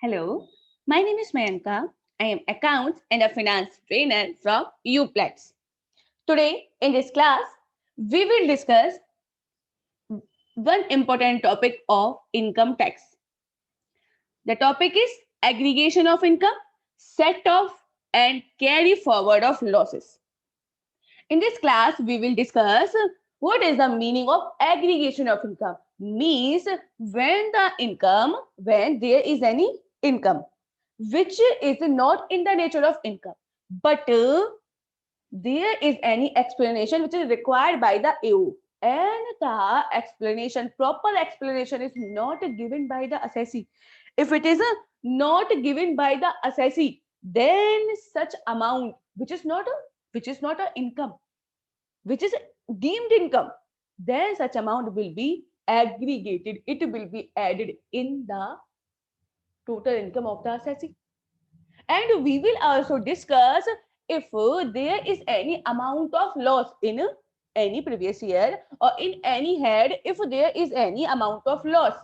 Hello, my name is Mayanka. I am accounts and a finance trainer from Uplatz. Today in this class, we will discuss one important topic of income tax. The topic is aggregation of income, set off and carry forward of losses. In this class, we will discuss what is the meaning of aggregation of income. Means when there is any income which is not in the nature of income, but there is any explanation which is required by the AO, and the proper explanation is not given by the assessee. If it is not given by the assessee, then such amount which is not a income, which is deemed income, then such amount will be aggregated. It will be added in the total income of the assessee. And we will also discuss if there is any amount of loss in any previous year or in any head. If there is any amount of loss,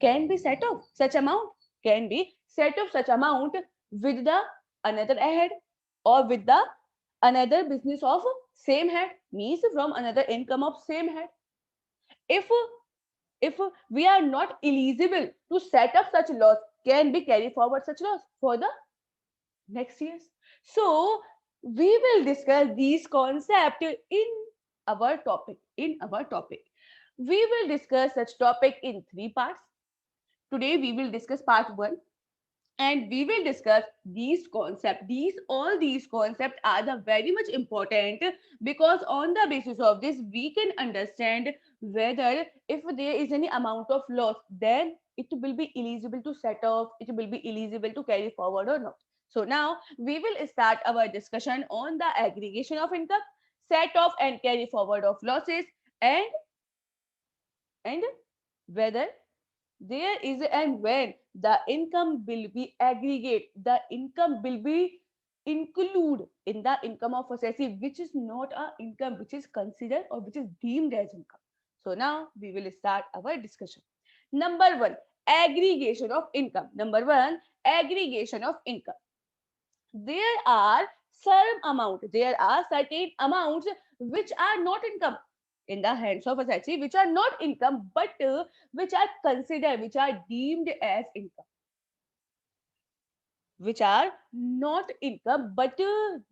can be set off such amount, can be set off such amount with the another head or with the another business of same head, means from another income of same head. If if we are not eligible to set up such loss, can be carry forward such loss for the next years. So we will discuss these concepts in our topic. We will discuss such topic in three parts. Today we will discuss part one, and we will discuss these concepts. These concepts are the very much important, because on the basis of this we can understand whether if there is any amount of loss, then it will be eligible to set off, it will be eligible to carry forward or not. So now we will start our discussion on the aggregation of income, set off and carry forward of losses, and whether there is and when the income will be aggregate, the income will be include in the income of assessee, which is not a income, which is considered or which is deemed as income. So now we will start our discussion. Number one, aggregation of income. Number one, aggregation of income. There are certain amounts which are not income in the hands of assessee, which are not income, but which are considered, which are deemed as income, which are not income but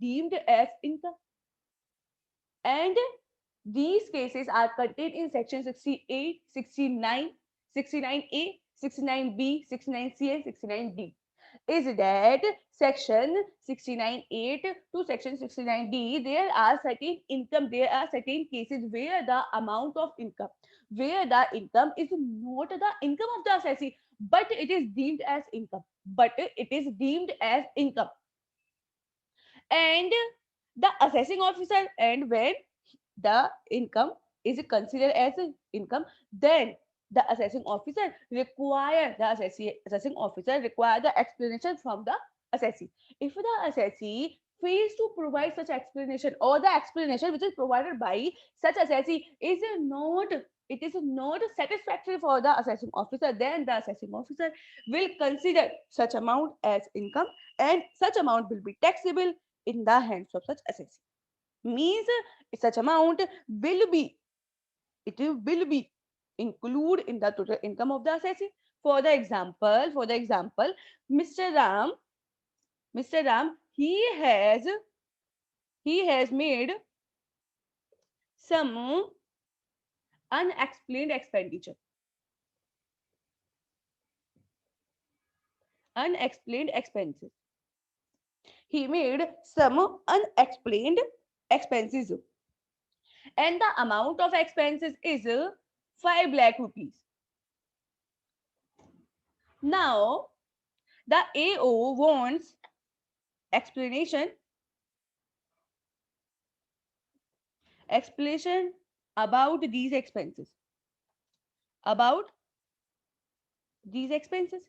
deemed as income. And these cases are contained in section 68, 69, 69A, 69B, 69C, and 69D. Is that section 69A to section 69D, there are certain cases where the amount of income, where the income is not the income of the assessee, but it is deemed as income, and the assessing officer, and when the income is considered as income, then the assessing officer require the explanation from the assessee. If the assessee fails to provide such explanation, or the explanation which is provided by such assessee is not satisfactory for the assessing officer, then the assessing officer will consider such amount as income, and such amount will be taxable in the hands of such assessee. Means such amount will be included in the total income of the assessee. For the example, Mr. Ram, he has made some unexplained expenditure. Unexplained expenses. He made some unexplained expenses, and the amount of expenses is 5 lakh rupees. Now the AO wants explanation about these expenses. About these expenses,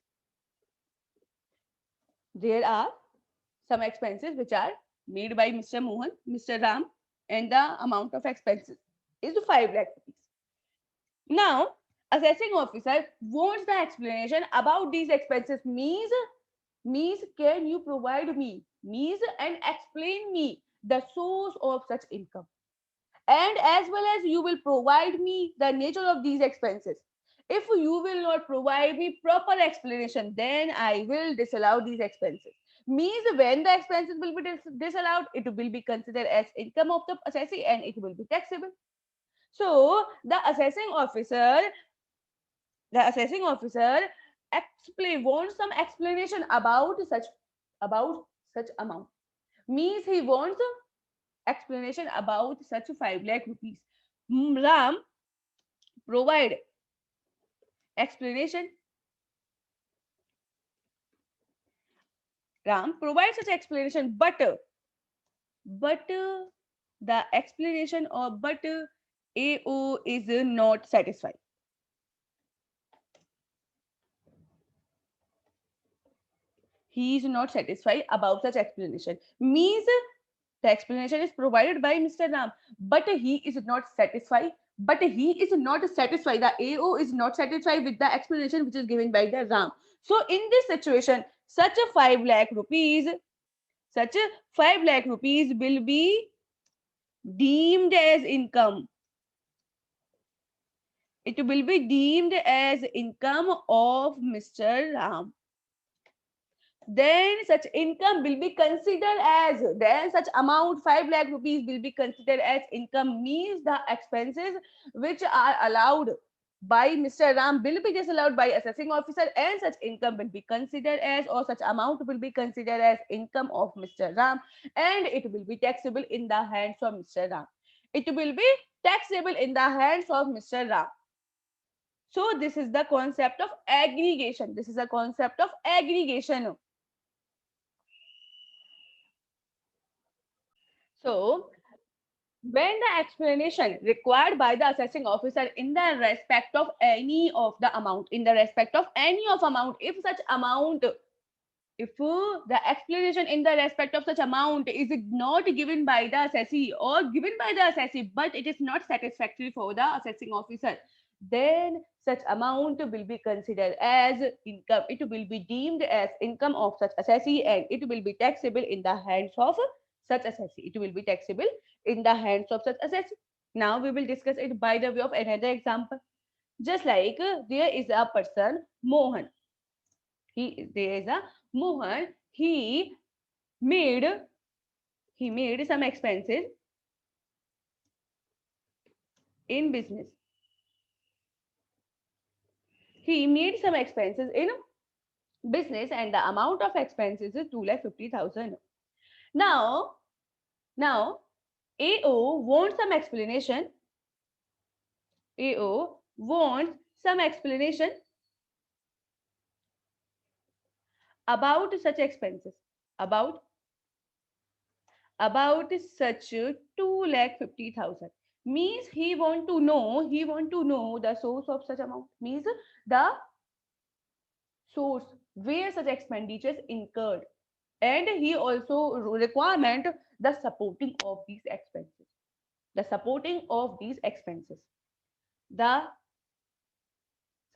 there are some expenses which are made by Mr. Ram, and the amount of expenses is 5 lakh rupees. Now assessing officer wants the explanation about these expenses. Means can you provide me, means and explain me the source of such income, and as well as you will provide me the nature of these expenses. If you will not provide me proper explanation, then I will disallow these expenses. Means when the expenses will be disallowed, it will be considered as income of the assessee and it will be taxable. So the assessing officer wants some explanation about such amount. Means he wants explanation about such 5 lakh rupees. Ram provide explanation. Ram provides such explanation, but the explanation of but AO is not satisfied. He is not satisfied about such explanation. Means the explanation is provided by Mr. Ram, but he is not satisfied. The AO is not satisfied with the explanation which is given by the Ram. So in this situation, such a 5 lakh rupees will be deemed as income. It will be deemed as income of Mr. Ram. Then such income will be considered as, then such amount 5 lakh rupees will be considered as income. Means the expenses which are allowed by Mr. Ram will be disallowed by assessing officer, and such income will be considered as, or such amount will be considered as income of Mr. Ram, and it will be taxable in the hands of Mr. Ram. It will be taxable in the hands of Mr. Ram. So this is the concept of aggregation. This is a concept of aggregation. So when the explanation required by the assessing officer in the respect of any of the amount, if such amount, if the explanation in the respect of such amount is not given by the assessee or given by the assessee, but it is not satisfactory for the assessing officer, then such amount will be considered as income. It will be deemed as income of such assessee, and it will be taxable in the hands of such assessee. It will be taxable in the hands of such assessee. Now we will discuss it by the way of another example. Just like there is a person, Mohan. There is a Mohan. Made he made some expenses in business. He made some expenses in business, and the amount of expenses is 2,50,000. Now, AO wants some explanation. AO wants some explanation about such expenses. About such 2,50,000. Means he want to know the source of such amount. Means the source where such expenditures incurred, and he also requirement the supporting of these expenses. The supporting of these expenses. The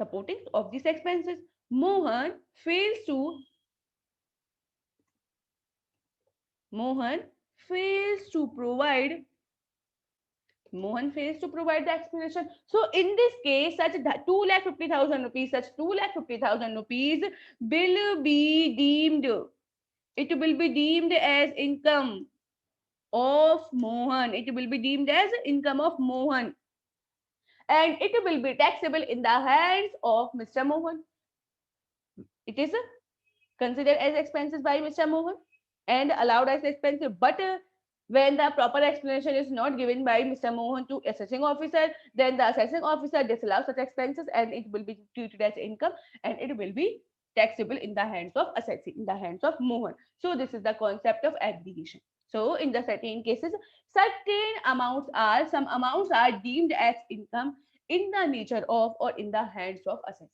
supporting of these expenses. Mohan fails to Mohan fails to provide Mohan fails to provide the explanation. So in this case, such 2,50,000 rupees, will be deemed. It will be deemed as income of Mohan. It will be deemed as income of Mohan, and it will be taxable in the hands of Mr. Mohan. It is considered as expenses by Mr. Mohan and allowed as expenses. But when the proper explanation is not given by Mr. Mohan to assessing officer, then the assessing officer disallows such expenses and it will be treated as income, and it will be taxable in the hands of assessing, in the hands of Mohan. So this is the concept of aggregation. So in the certain cases, some amounts are deemed as income in the nature of or in the hands of assessing,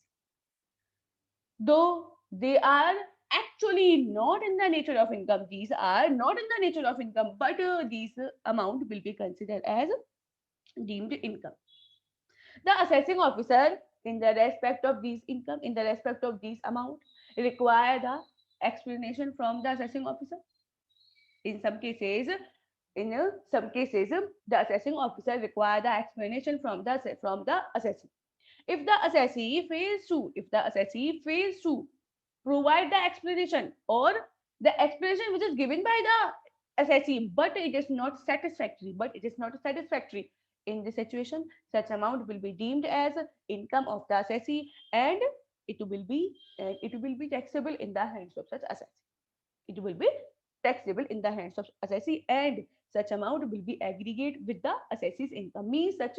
though they are actually not in the nature of income. These are not in the nature of income, but these amount will be considered as deemed income. The assessing officer in the respect of these income, in the respect of these amount, require the explanation from the assessing officer. In some cases, the assessing officer require the explanation from the assessee. If the assessee fails to provide the explanation, or the explanation which is given by the assessee, but it is not satisfactory, in this situation, such amount will be deemed as income of the assessee, and it will be taxable in the hands of such assessee. It will be taxable in the hands of assessee, and such amount will be aggregate with the assessee's income. Means such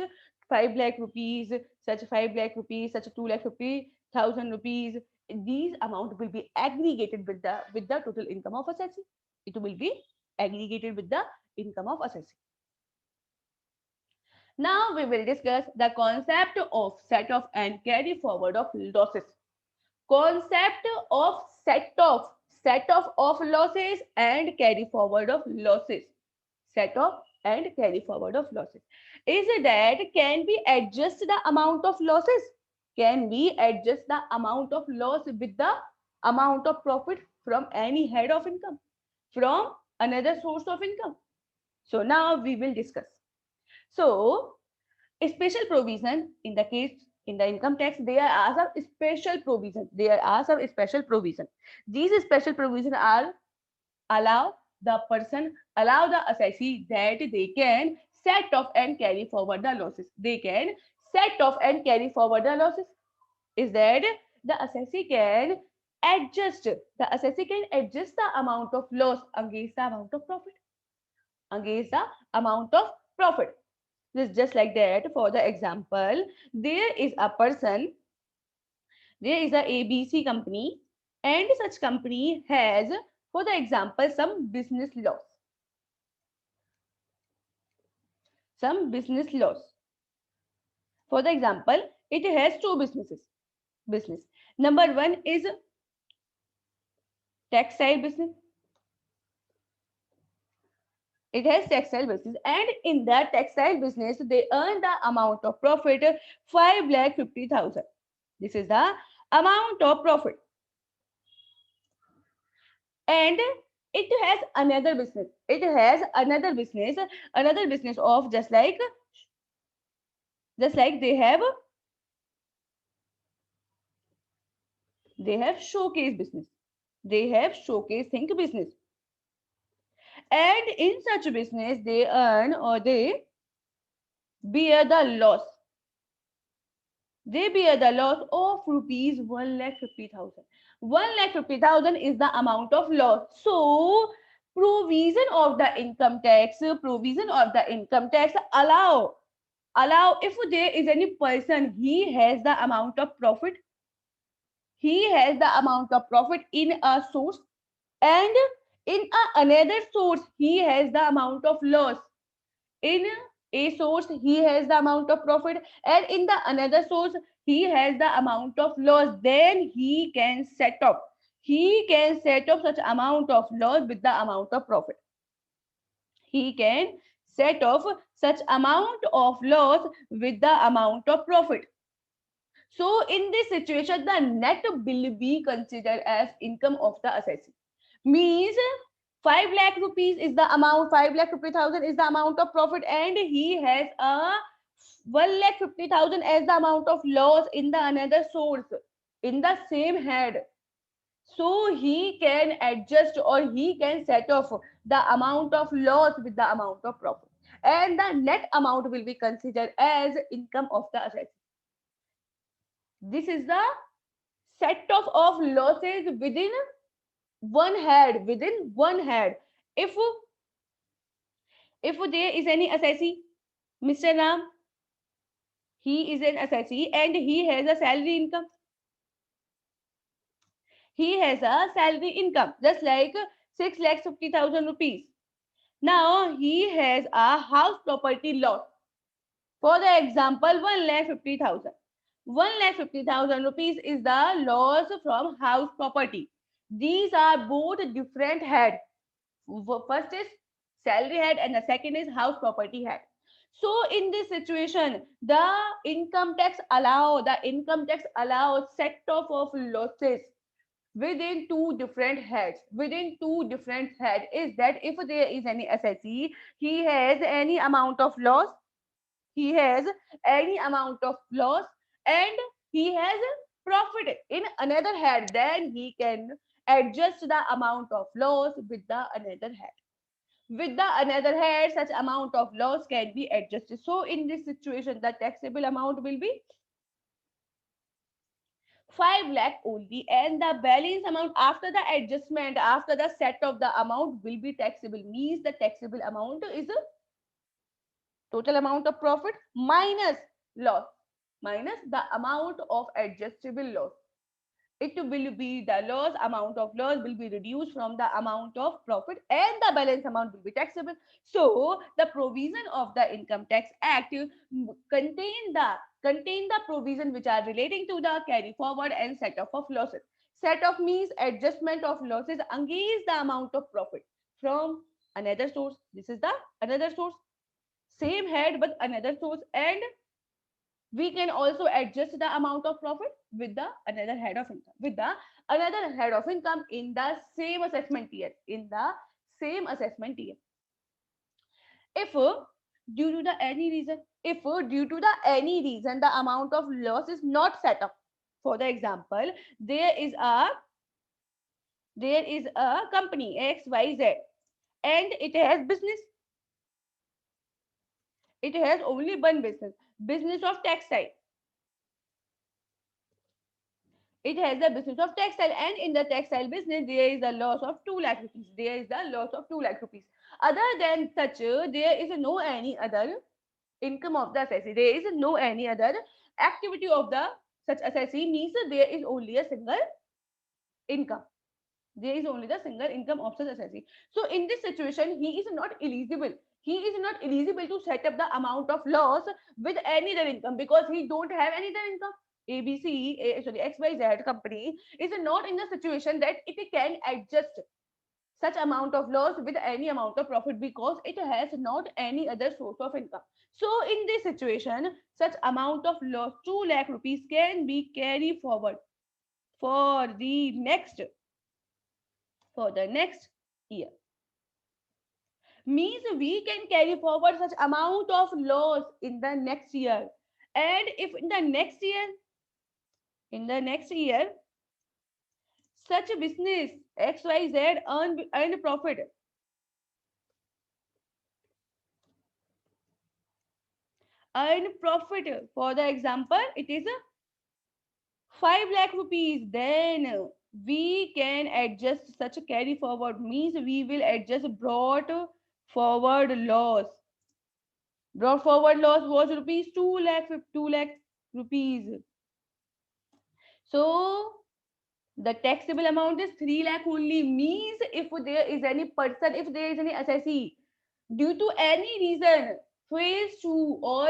5 lakh rupees, such 5 lakh rupees, such 2 lakh 50,000 rupees. These amount will be aggregated with the total income of assessee. It will be aggregated with the income of assessee. Now we will discuss the concept of set off and carry forward of losses. Concept of set off of losses and carry forward of losses. Set off and carry forward of losses is that can we adjust the amount of losses? Can we adjust the amount of loss with the amount of profit from any head of income, from another source of income? So now we will discuss. So special provision in the case, in the income tax, there are some special provisions. These special provisions are allow allow the assessee that they can set off and carry forward the losses. They can set off and carry forward the losses. Is that the assessee can adjust the amount of loss against the amount of profit. This just like that. For the example, there is a ABC company, and such company has, for the example, some business loss. For the example, it has two business. Number one is textile business. It has textile business, and in that textile business, they earn the amount of profit 5,50,000. This is the amount of profit. And it has another business. Another business of just like they have showcase business. They have showcase think business. And in such business, they earn or they bear the loss. They bear the loss of rupees 1,50,000. 1,50,000 is the amount of loss. So provision of the income tax allow if there is any person, he has the amount of profit in a source, and in another source he has the amount of loss. In a source he has the amount of profit, and in the another source he has the amount of loss. Then he can set off such amount of loss with the amount of profit. He can set off such amount of loss with the amount of profit. So in this situation, the net will be considered as income of the assessee. Means 5 lakh rupees is the amount, 5,50,000 is the amount of profit, and he has a 1,50,000 as the amount of loss in the another source, in the same head. So he can adjust or he can set off the amount of loss with the amount of profit, and the net amount will be considered as income of the assessee. This is the set off of losses within one head. If there is any assessee, Mr. Ram, he is an assessee and he has a salary income. Just like 6,50,000 rupees. Now he has a house property loss. For the example, 1,50,000. 1,50,000 rupees is the loss from house property. These are both different head. First is salary head and the second is house property head. So in this situation, the income tax allows set off of losses within two different heads. Within two different heads is that if there is any assessee, he has any amount of loss, he has any amount of loss, and he has profit in another head, then he can adjust the amount of loss with the another head. With the another head, such amount of loss can be adjusted. So in this situation, the taxable amount will be 5 lakh only, and the balance amount after the adjustment, after the set of the amount will be taxable. Means the taxable amount is a total amount of profit minus loss, minus the amount of adjustable loss. It will be the loss, amount of loss will be reduced from the amount of profit, and the balance amount will be taxable. So the provision of the Income Tax Act contain the provision which are relating to the carry forward and set off of losses. Set off means adjustment of losses against the amount of profit from another source. This is the another source, same head but another source, and we can also adjust the amount of profit with the another head of income, with the another head of income in the same assessment year, in the same assessment year. If due to the any reason, if due to the any reason the amount of loss is not set up, for the example, there is a company XYZ, and it has business, it has only one business, business of textile. It has a business of textile, and in the textile business there is a loss of 2 lakh rupees, there is the loss of 2 lakh rupees. Other than such, there is no any other income of the assessee, there is no any other activity of the such assessee. Means there is only a single income, there is only the single income of such assessee. So in this situation, he is not eligible, he is not eligible to set up the amount of loss with any other income, because he don't have any other income. Sorry, XYZ company is not in the situation that it can adjust such amount of loss with any amount of profit, because it has not any other source of income. So in this situation, such amount of loss 2 lakh rupees can be carried forward for the next, for the next year. Means we can carry forward such amount of loss in the next year. And if in the next year, in the next year, such a business XYZ earn profit, earn profit, for the example, it is a 5 lakh rupees, then we can adjust such a carry forward. Means we will adjust brought forward loss. Brought forward loss was rupees 2 lakh, 2 lakh rupees. So the taxable amount is 3 lakh only. Means if there is any person, if there is any assessee, due to any reason fails to, or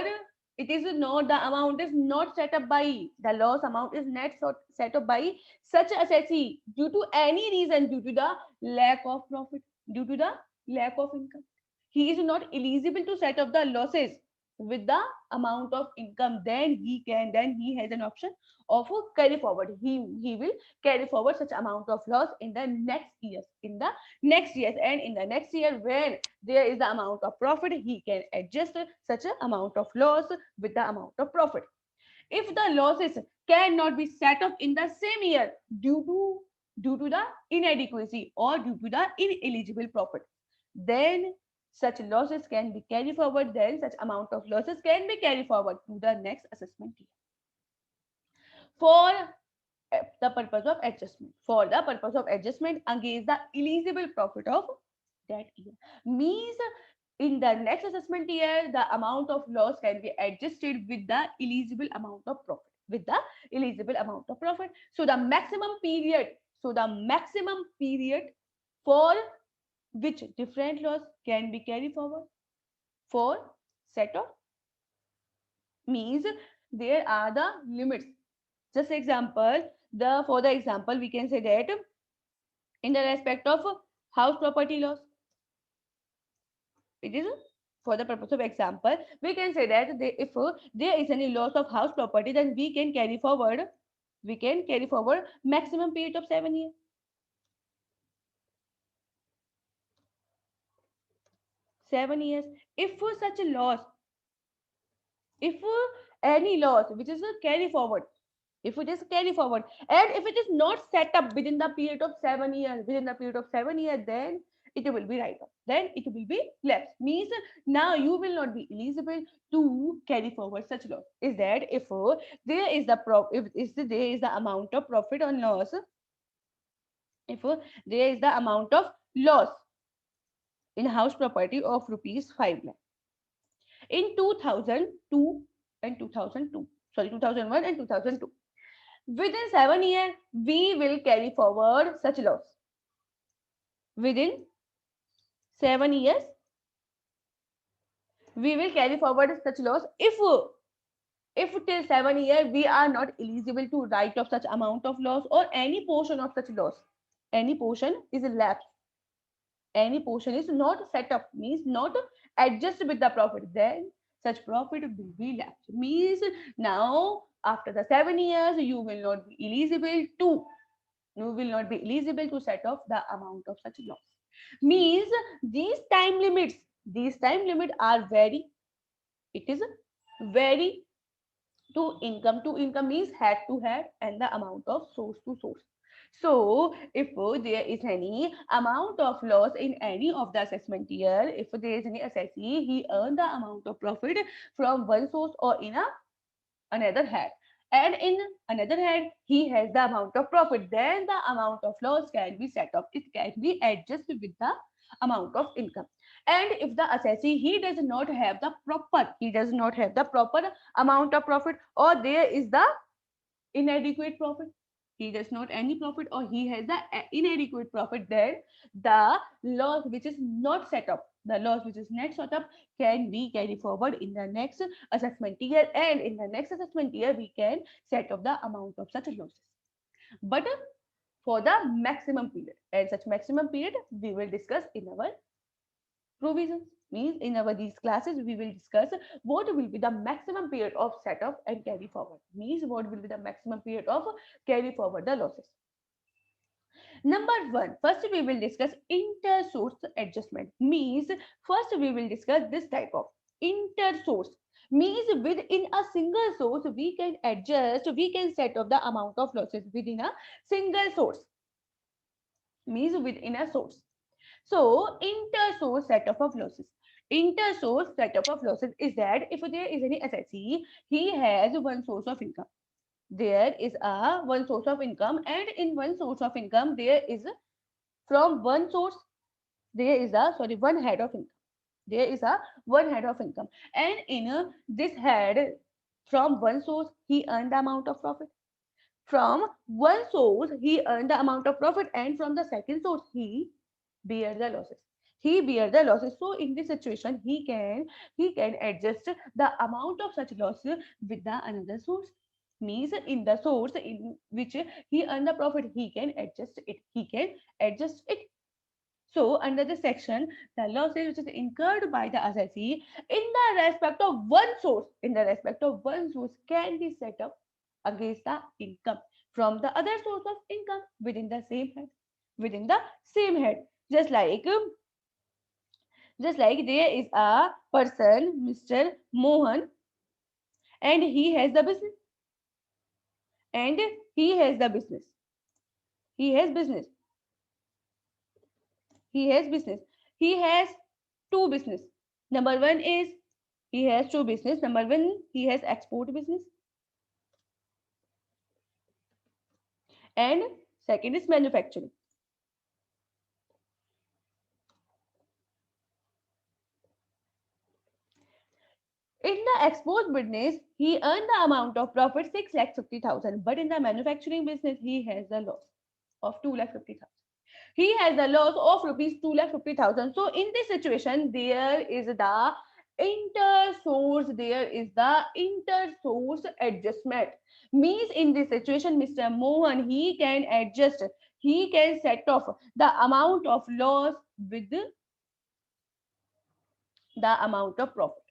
it is not, the amount is not set up by, the loss amount is not set up by such assessee due to any reason, due to the lack of profit, due to the lack of income, he is not eligible to set up the losses with the amount of income, then he has an option of carry forward. He will carry forward such amount of loss in the next years, in the next years, and in the next year when there is the amount of profit, he can adjust such a amount of loss with the amount of profit. If the losses cannot be set up in the same year due to the inadequacy or due to the ineligible profit, then such losses can be carried forward, then such amount of losses can be carried forward to the next assessment year for the purpose of adjustment, for the purpose of adjustment against the eligible profit of that year. Means in the next assessment year, the amount of loss can be adjusted with the eligible amount of profit, with the eligible amount of profit. So the maximum period, for which different loss can be carried forward for set of, means there are the limits. Just example, for the example, we can say that in the respect of house property loss, it is For the purpose of example, we can say that if there is any loss of house property, then we can carry forward maximum period of 7 years. 7 years. If such a loss, if any loss which is a carry forward, if it is carry forward, and if it is not set up within the period of 7 years, then it will be write off, then it will be lapse. Means now you will not be eligible to carry forward such loss. Is that if there is the there is the amount of profit or loss, if there is the amount of loss in house property of rupees 5 lakh in 2002 and 2002, sorry, 2001 and 2002. Within 7 years, we will carry forward such loss. Within 7 years, we will carry forward such loss. If till 7 years we are not eligible to write off such amount of loss or any portion of such loss, any portion is lapsed, any portion is not set up, means not adjust with the profit, then such profit will be lapsed. Means now after the 7 years you will not be eligible to set off the amount of such loss. Means these time limits are very, it is very to income means head to head and the amount of source to source. So if there is any amount of loss in any of the assessment year, if there is any assessee, he earned the amount of profit from one source or in another head, and in another hand he has the amount of profit, then the amount of loss can be set off, it can be adjusted with the amount of income. And if the assessee he does not have the proper amount of profit, or there is the inadequate profit, he does not any profit or he has the inadequate profit, then the loss which is not set up, the loss which is not set up can be carried forward in the next assessment year, and in the next assessment year we can set up the amount of such losses, but for the maximum period, and such maximum period we will discuss in our provisions. Means in our these classes we will discuss what will be the maximum period of setup and carry forward, means what will be the maximum period of carry forward the losses. Number one, first we will discuss inter-source adjustment. Means first we will discuss this type of inter-source. Means within a single source we can adjust, we can set up the amount of losses within a single source. Means within a source. So inter-source setup of losses. Inter-source setup of losses is that if there is any assessee, he has one source of income. There is a one source of income, and in one source of income there is from one source there is a one head of income. There is a one head of income, and in this head from one source he earned the amount of profit. From one source he earned the amount of profit, and from the second source he bear the losses. He bear the losses. So in this situation he can adjust the amount of such losses with the another source. Means in the source in which he earned the profit, he can adjust it. So under the section, the losses which is incurred by the assessee in the respect of one source, can be set up against the income from the other source of income within the same head. Just like there is a person, Mr. Mohan, and he has the business. He has business. He has two business. Number one is he has two business. Number one, he has export business. And second is manufacturing. In the export business, he earned the amount of profit 6,50,000, but in the manufacturing business, he has a loss of 2,50,000. He has a loss of rupees 2,50,000. So in this situation, there is the inter-source adjustment. Means in this situation, Mr. Mohan, he can adjust, he can set off the amount of loss with the amount of profit.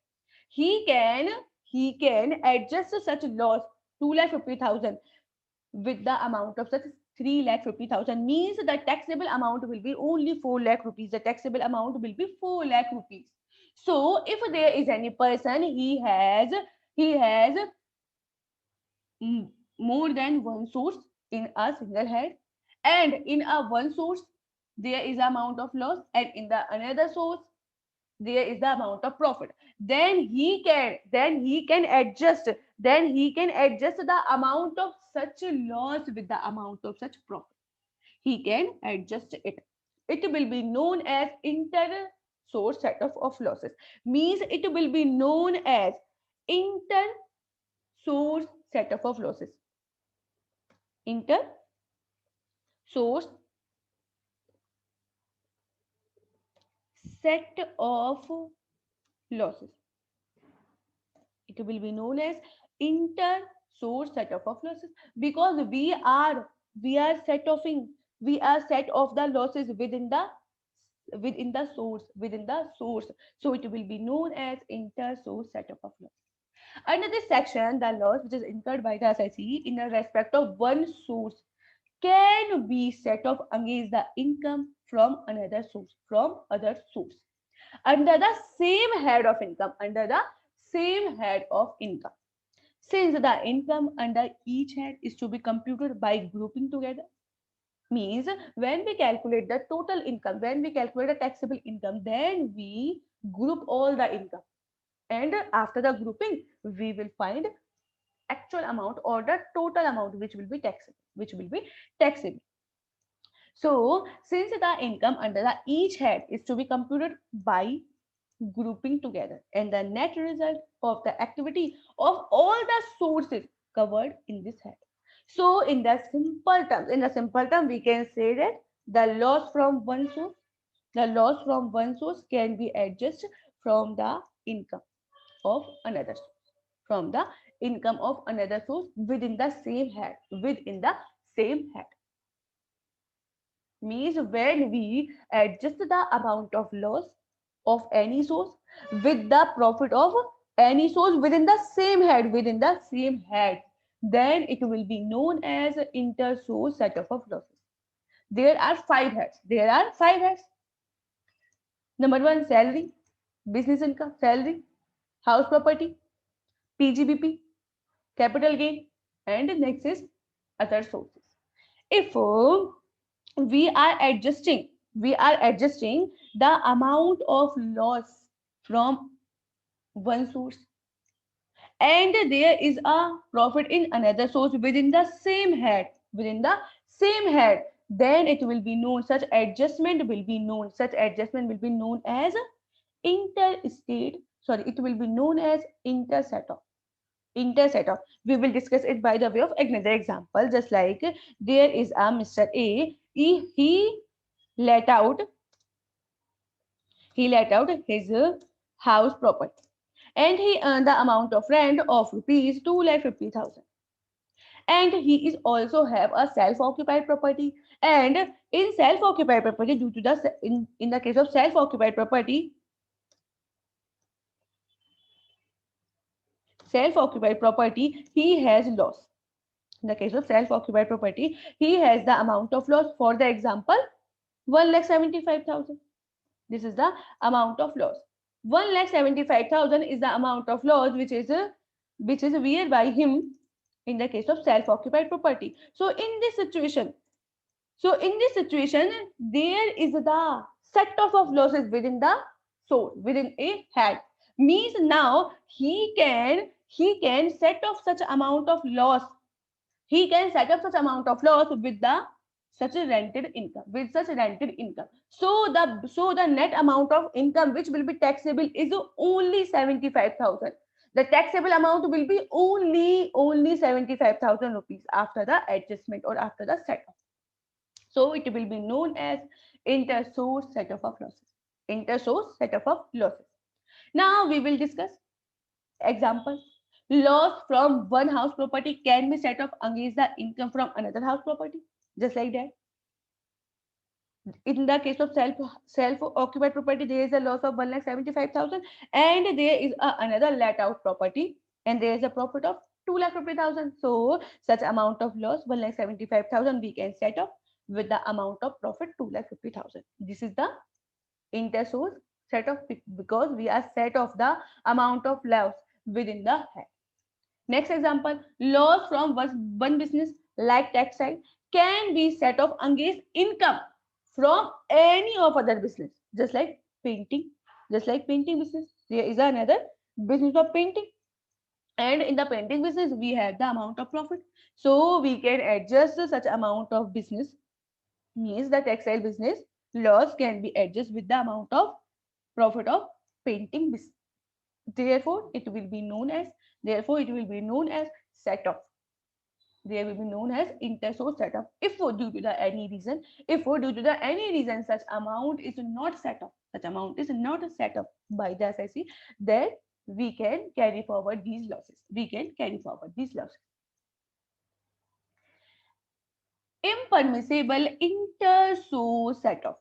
He can he can adjust such loss 2,50,000 with the amount of such 3,50,000, means the taxable amount will be only 4 lakh rupees. The taxable amount will be 4 lakh rupees. So if there is any person, he has more than one source in a single head, and in a one source there is amount of loss, and in the another source there is the amount of profit, then he can adjust the amount of such loss with the amount of such profit. He can adjust it. It will be known as inter source set of losses. Means it will be known as inter source setup of losses. Inter source set of losses. It will be known as inter source setup of losses, because we are set of the losses within the source. So it will be known as inter source setup of losses. Under this section, the loss which is incurred by the assessee in respect of one source can be set off against the income from another source, from other source, under the same head of income, since the income under each head is to be computed by grouping together. Means when we calculate the total income, when we calculate the taxable income, then we group all the income, and after the grouping we will find actual amount or the total amount which will be taxable. So since the income under the each head is to be computed by grouping together, and the net result of the activity of all the sources covered in this head. So in the simple term we can say that the loss from one source can be adjusted from the income of another source, from the income of another source within the same head. Means when we adjust the amount of loss of any source with the profit of any source within the same head, then it will be known as inter-source setup of losses. There are five heads. Number one, salary, business income, salary, house property, PGBP, capital gain, and next is other sources. If we are adjusting the amount of loss from one source, and there is a profit in another source within the same head, then it will be known, such adjustment will be known as interstate, sorry, it will be known as inter-setup. We will discuss it by the way of another example. Just like there is a Mr. A, he let out his house property, and he earned the amount of rent of rupees 2,50,000, and he is also have a self-occupied property. And in self-occupied property, due to the in the case of self-occupied property, he has loss. In the case of self-occupied property, he has the amount of loss. For the example, 1,75,000. This is the amount of loss. 1,75,000 is the amount of loss which is wear by him in the case of self-occupied property. So in this situation, there is the set off of losses within the source, within a head. Means now he can set off such amount of loss. He can set up such amount of loss with such rented income. So the net amount of income which will be taxable is only 75,000. The taxable amount will be only 75,000 rupees after the adjustment or after the setup. So it will be known as inter-source setup of losses. Inter-source setup of losses. Now we will discuss examples. Loss from one house property can be set off against the income from another house property. Just like that. In the case of self occupied property, there is a loss of 1,75,000, and there is another let out property, and there is a profit of 2,50,000. So such amount of loss 1,75,000 we can set off with the amount of profit 2,50,000. This is the intersource set off, because we are set off the amount of loss within the head. Next example, loss from one business like textile can be set off against income from any of other business, just like painting, just like painting business. There is another business of painting, and in the painting business we have the amount of profit. So we can adjust such amount of business, means the textile business loss can be adjusted with the amount of profit of painting business. Therefore, it will be known as set off. They will be known as intersource setup. If due to the any reason, such amount is not set up, by the SIC, then we can carry forward these losses. Impermissible intersource setup.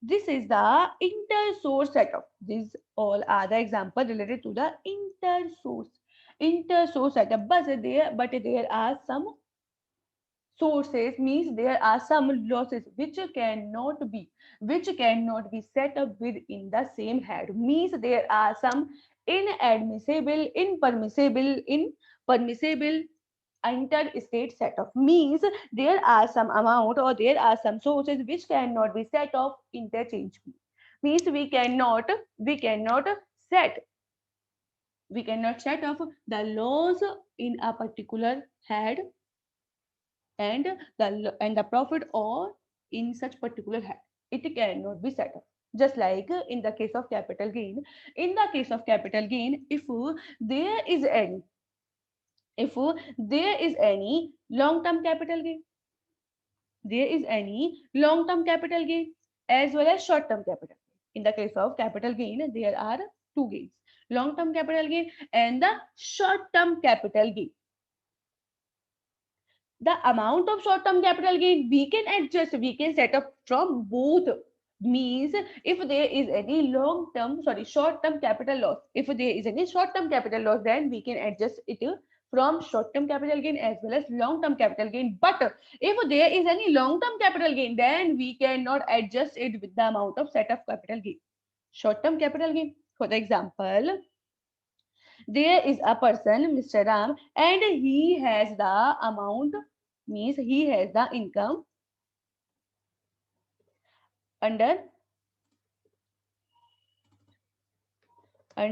This is the intersource setup. These all are the examples related to the intersource setup. But there are some sources, means there are some losses which cannot be set up within the same head, means there are some impermissible interstate set off, means there are some amount or there are some sources which cannot be set off interchangeably, means set we cannot set off the loss in a particular head and the profit or in such particular head. It cannot be set up, just like in the case of capital gain. There is any if there is any long term capital gain, as well as short term capital. In the case of capital gain, there are two gains: long term capital gain and the short term capital gain. The amount of short term capital gain we can adjust, we can set up from both, means if there is any short term capital loss, then we can adjust it from short term capital gain as well as long term capital gain. But if there is any long term capital gain, then we cannot adjust it with the amount of set of capital gain. Short term capital gain, for the example, there is a person, Mr. Ram, and he has the amount, means he has the income under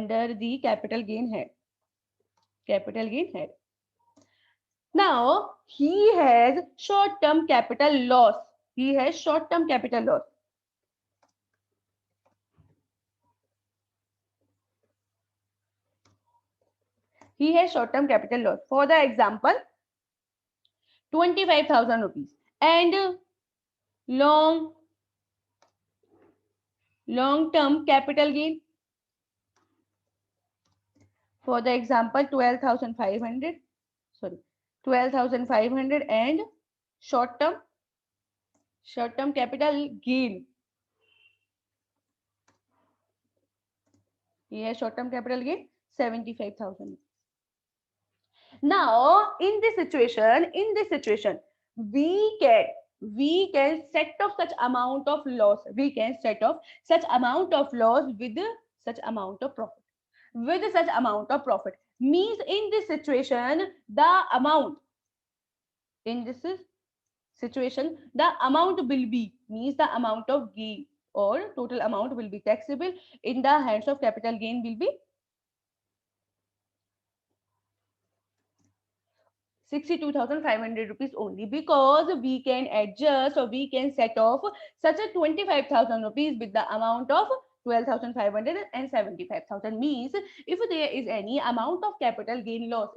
the capital gain head. Now he has short term capital loss. He has short term capital loss. For the example, 25,000 rupees, and long term capital gain, for the example 12,500, and short term capital gain. He has short term capital gain 75,000. Now in this situation we can set off such amount of loss. We can set off such amount of loss with such amount of profit. Means in this situation the amount will be, means the amount of gain or total amount will be taxable in the hands of capital gain will be 62,500 rupees only, because we can adjust or we can set off such a 25,000 rupees with the amount of 12,500 and 75,000. Means if there is any amount of capital gain loss,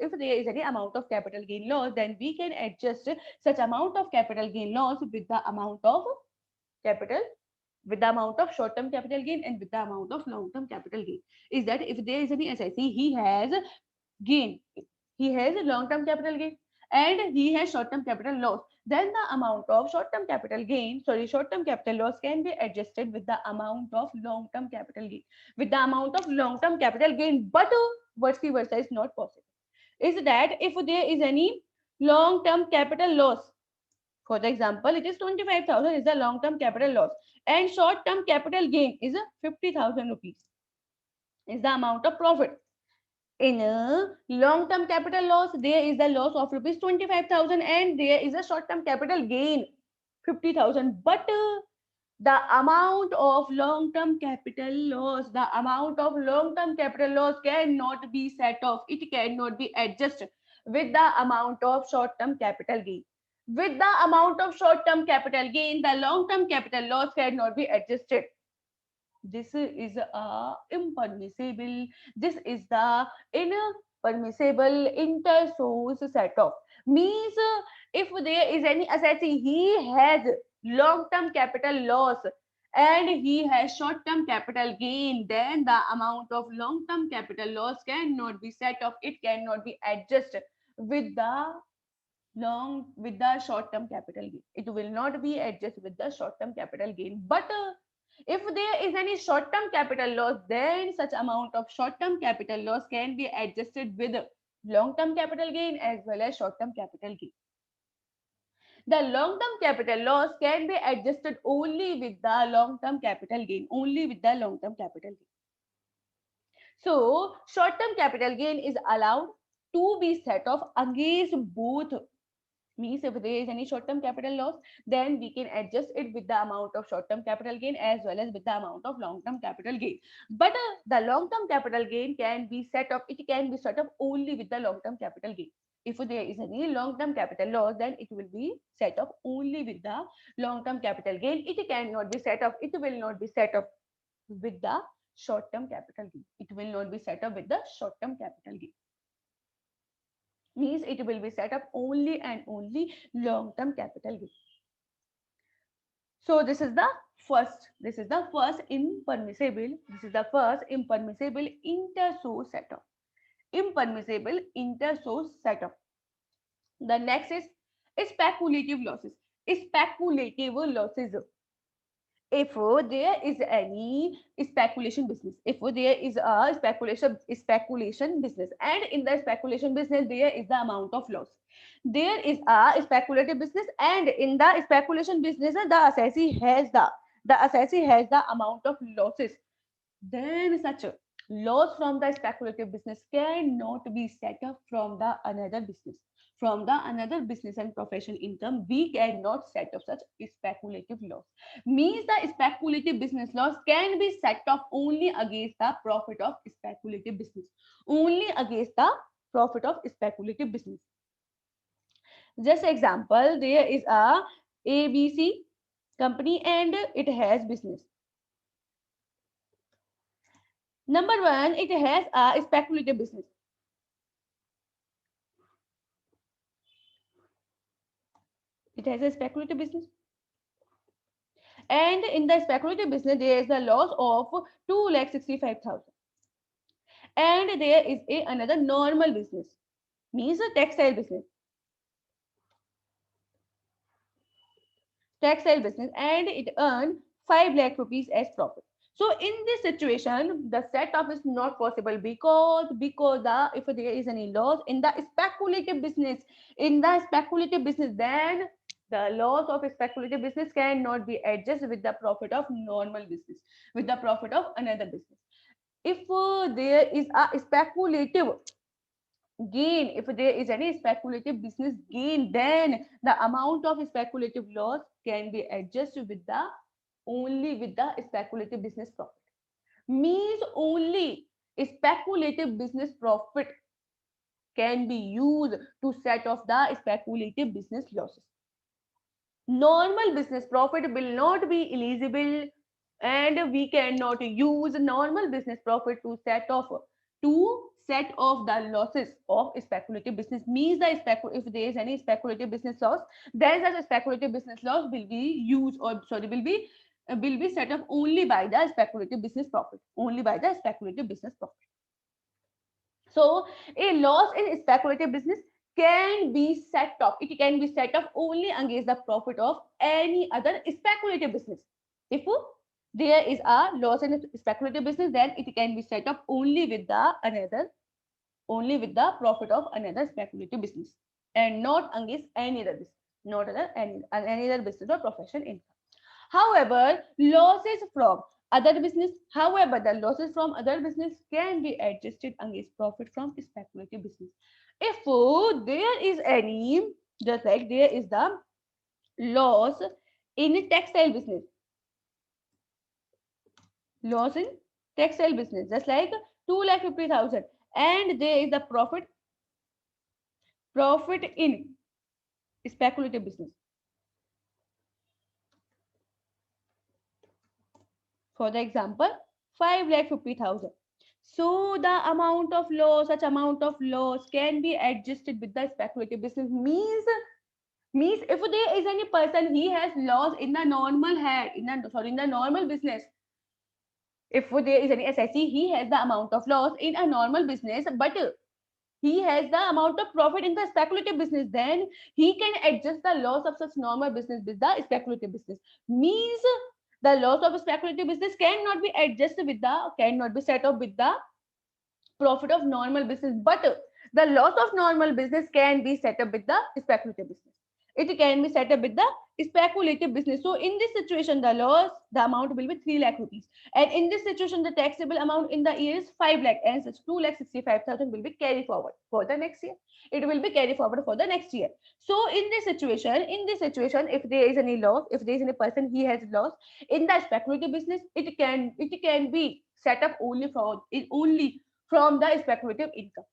then we can adjust such amount of capital gain loss with the amount of short term capital gain and with the amount of long term capital gain. Is that if there is any SIC, he has long term capital gain, and he has short-term capital loss, then the amount of short-term capital gain, short-term capital loss can be adjusted with the amount of long-term capital gain. With the amount of long-term capital gain, but vice versa is not possible. Is that if there is any long-term capital loss, for the example, it is 25,000 is the long-term capital loss, and short-term capital gain is 50,000 rupees is the amount of profit. In a long-term capital loss, there is the loss of rupees 25,000 and there is a short-term capital gain 50,000. But the amount of long-term capital loss, the amount of long-term capital loss cannot be set off. It cannot be adjusted with the amount of short-term capital gain. With the amount of short-term capital gain, the long-term capital loss cannot be adjusted. This is a impermissible. This is the impermissible inter-source set-off. Means if there is any assessee, he has long-term capital loss and he has short-term capital gain, then the amount of long-term capital loss cannot be set off. It cannot be adjusted with the short-term capital gain. It will not be adjusted with the short-term capital gain. But if there is any short-term capital loss, then such amount of short-term capital loss can be adjusted with long-term capital gain as well as short-term capital gain. The long-term capital loss can be adjusted only with the long-term capital gain, only with the long-term capital gain. So, short-term capital gain is allowed to be set off against both. Means if there is any short-term capital loss, then we can adjust it with the amount of short-term capital gain as well as with the amount of long-term capital gain. But the long-term capital gain can be set off, it can be set off only with the long-term capital gain. If there is any long-term capital loss, then it will be set off only with the long-term capital gain. It cannot be set off, it will not be set off with the short-term capital gain. It will not be set off with the short-term capital gain. Means it will be set up only and only long-term capital gain. So this is the first impermissible inter-source setup. Impermissible inter-source setup. The next is speculative losses. Speculative losses. If there is any speculation business, if there is a speculation business, and in the speculation business there is the amount of loss, there is a speculative business, and in the speculation business the assessee has the amount of losses, then such a loss from the speculative business cannot be set up from the another business. From the another business and professional income, we cannot set up such speculative loss. Means the speculative business loss can be set off only against the profit of speculative business. Only against the profit of speculative business. Just example, there is a ABC company and it has business. Number one, it has a speculative business. It has a speculative business. And in the speculative business, there is a loss of 2,65,000. And there is another normal business, means a textile business. Textile business, and it earned 5 lakh rupees as profit. So in this situation, the set-off is not possible because if there is any loss in the speculative business, then the loss of speculative business cannot be adjusted with the profit of normal business, with the profit of another business. If there is a speculative gain, if there is any speculative business gain, then the amount of speculative loss can be adjusted with the only with the speculative business profit. Means only speculative business profit can be used to set off the speculative business losses. Normal business profit will not be eligible, and we cannot use normal business profit to set off the losses of speculative business. Means the if there is any speculative business loss, then such a speculative business loss will be used, or sorry, will be set up only by the speculative business profit, only by the speculative business profit. So a loss in speculative business can be set off. It can be set off only against the profit of any other speculative business. If there is a loss in a speculative business, then it can be set off only with the profit of another speculative business, and not against any other business, not any other business or profession income. However, losses from other business, however, the losses from other business can be adjusted against profit from speculative business. If there is any, just like there is the loss in textile business, loss in textile business, just like 2,50,000, and there is the profit in speculative business. For the example, 5,50,000. So the amount of loss, such amount of loss can be adjusted with the speculative business. Means if there is any person he has loss in the normal head, in the normal business. If there is any assessee, he has the amount of loss in a normal business, but he has the amount of profit in the speculative business, then he can adjust the loss of such normal business with the speculative business. Means the loss of a speculative business cannot be adjusted with the, cannot be set off with the profit of normal business, but the loss of normal business can be set up with the speculative business. It can be set up with the speculative business. So in this situation, the loss, the amount will be 3 lakh rupees. And in this situation, the taxable amount in the year is 5 lakh, and such 2,65,000 will be carried forward for the next year. It will be carried forward for the next year. So in this situation, if there is any loss, if there is any person he has loss in the speculative business, it can be set up only from the speculative income.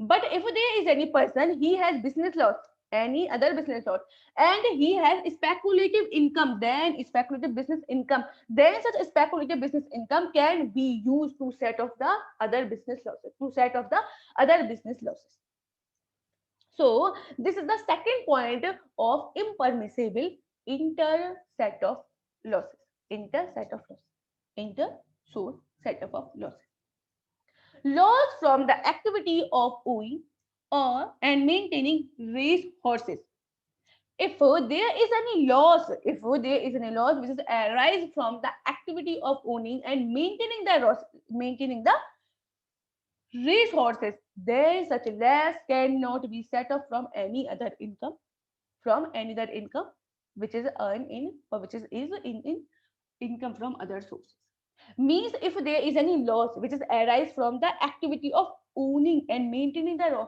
But if there is any person, he has business loss, any other business loss, and he has speculative income, then speculative business income, then such speculative business income can be used to set off the other business losses, So this is the second point of impermissible inter-set of losses. Inter-set of losses. Inter-source setup of losses. Loss from the activity of owning or and maintaining race horses. If there is any loss, which is arise from the activity of owning and maintaining the race horses, then such a loss cannot be set off from any other income, which is earned in or which is in income from other sources. Means if there is any loss which is arise from the activity of owning and maintaining the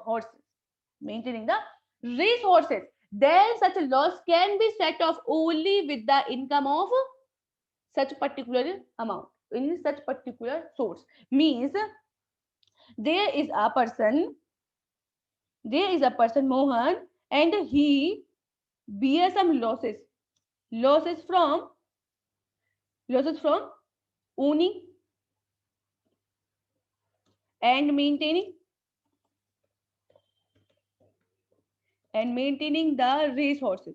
race horses, then such a loss can be set off only with the income of such particular amount in such particular source. Means there is a person Mohan, and he bears some losses from owning and maintaining the racehorses.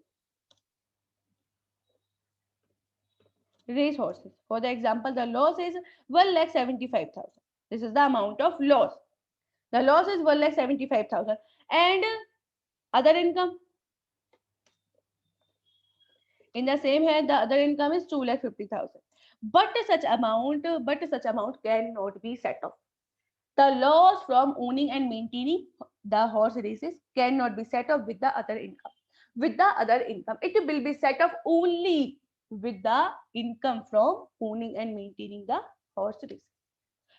For the example, the loss is 1,75,000. This is the amount of loss. The loss is 1,75,000, and other income in the same head, the other income is 2,50,000. But such amount cannot be set off. The loss from owning and maintaining the horse races cannot be set off with the other income. With the other income, it will be set off only with the income from owning and maintaining the horse races.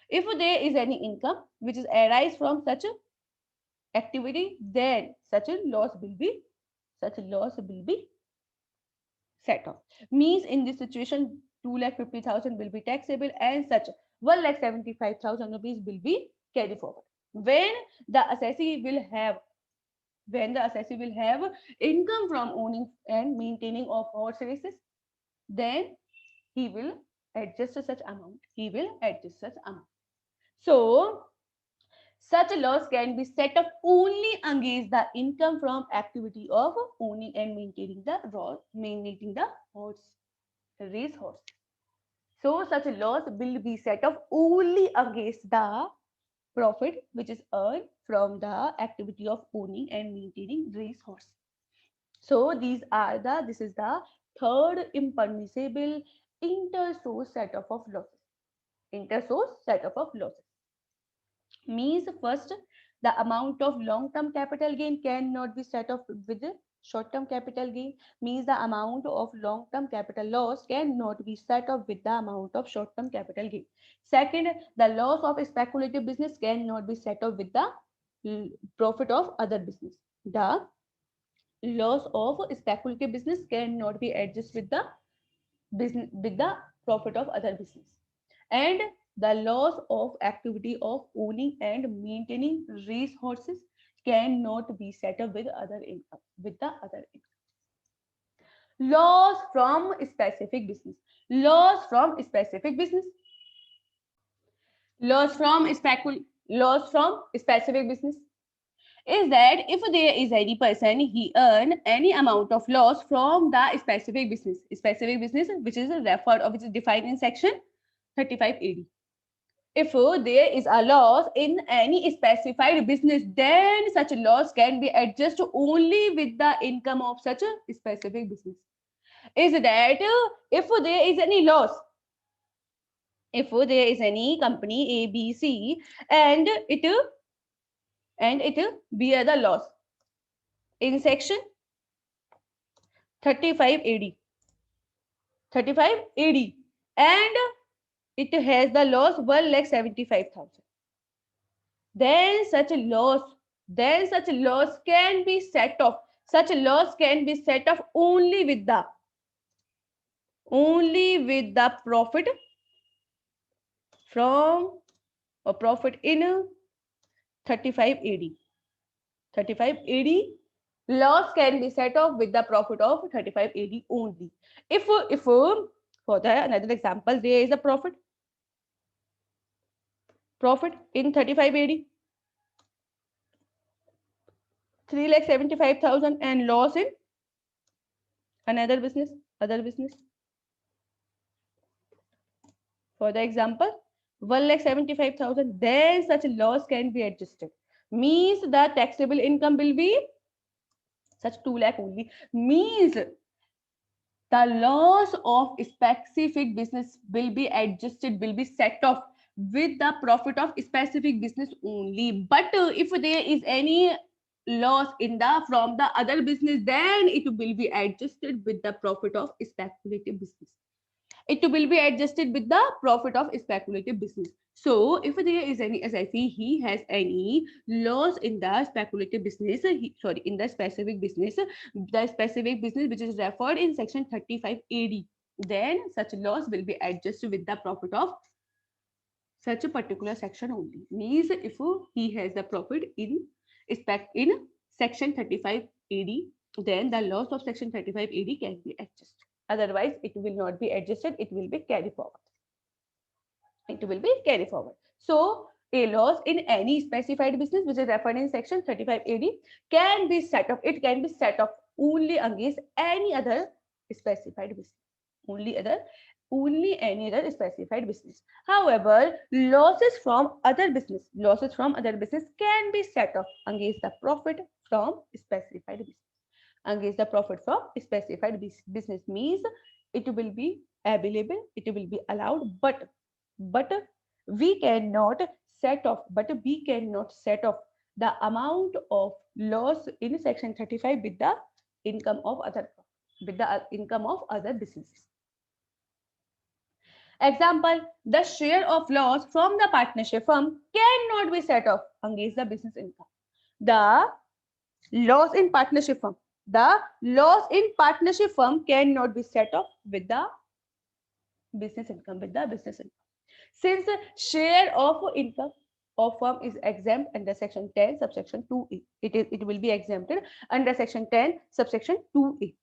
If there is any income which is arise from such activity, then such a loss will be set off. Means in this situation, 2,50,000 will be taxable, and such 1,75,000 rupees will be carried forward. When the assessee will have income from owning and maintaining of horse races, then he will adjust such amount. So such a loss can be set up only against the income from activity of owning and maintaining the race horse. So such a loss will be set off only against the profit which is earned from the activity of owning and maintaining racehorse. So this is the third impermissible inter-source setup of losses. Inter-source setup of losses means first, the amount of long-term capital gain cannot be set off with short-term capital gain. Means the amount of long-term capital loss cannot be set off with the amount of short-term capital gain. Second, the loss of speculative business cannot be set off with the profit of other business. The loss of speculative business cannot be adjusted with the business with the profit of other business. And the loss of activity of owning and maintaining racehorses cannot be set up with other income with the other income. Loss from specific business. Loss from specific business. Loss from specific business is that if there is any person, he earn any amount of loss from the specific business which is referred or which is defined in section 35AD. If there is a loss in any specified business, then such a loss can be adjusted only with the income of such a specific business. Is that if there is any loss, if there is any company A, B, C, and it bear the loss in section 35 AD, 35 AD, and it has the loss 1,75,000. Then such a loss can be set off. Such a loss can be set off only with the profit from or profit in 35 AD. 35 AD loss can be set off with the profit of 35 AD only. If for the another example, there is a profit in 35 AD 3,75,000 and loss in another business, other business. For the example, 1,75,000, then such a loss can be adjusted. Means the taxable income will be such 2 lakh only. Means the loss of specific business will be adjusted, will be set off with the profit of specific business only. But if there is any loss in the from the other business, then it will be adjusted with the profit of speculative business. It will be adjusted with the profit of speculative business. So if there is any SIP, he has any loss in the speculative business, in the specific business which is referred in section 35 AD, then such loss will be adjusted with the profit of such a particular section only. Means if he has the profit in section 35 AD, then the loss of section 35 AD can be adjusted. Otherwise, it will not be adjusted. It will be carried forward. It will be carried forward. So, a loss in any specified business which is referred in section 35 AD can be set off. It can be set off only against any other specified business. Only any other specified business. However, losses from other business can be set off against the profit from specified business. Against the profit from specified business means it will be available, it will be allowed, but we cannot set off the amount of loss in section 35 with the income of other businesses. Example, the share of loss from the partnership firm cannot be set off against the business income. The loss in partnership firm cannot be set off with the business income. Since share of income of firm is exempt under section 10 subsection 2A, it will be exempted under section 10 subsection 2A.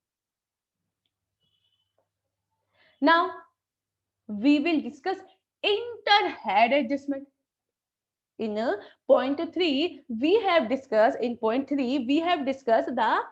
Now we will discuss inter-head adjustment. In point 3, we have discussed the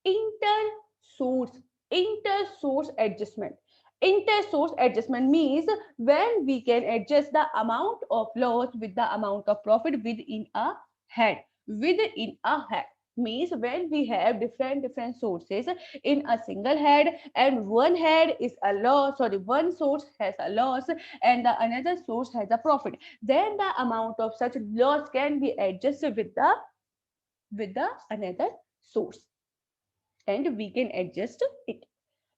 inter-source adjustment. Inter-source adjustment means when we can adjust the amount of loss with the amount of profit within a head. Within a head means when we have different sources in a single head, and one head is a loss, sorry, one source has a loss and the another source has a profit, then the amount of such loss can be adjusted with the another source, and we can adjust it.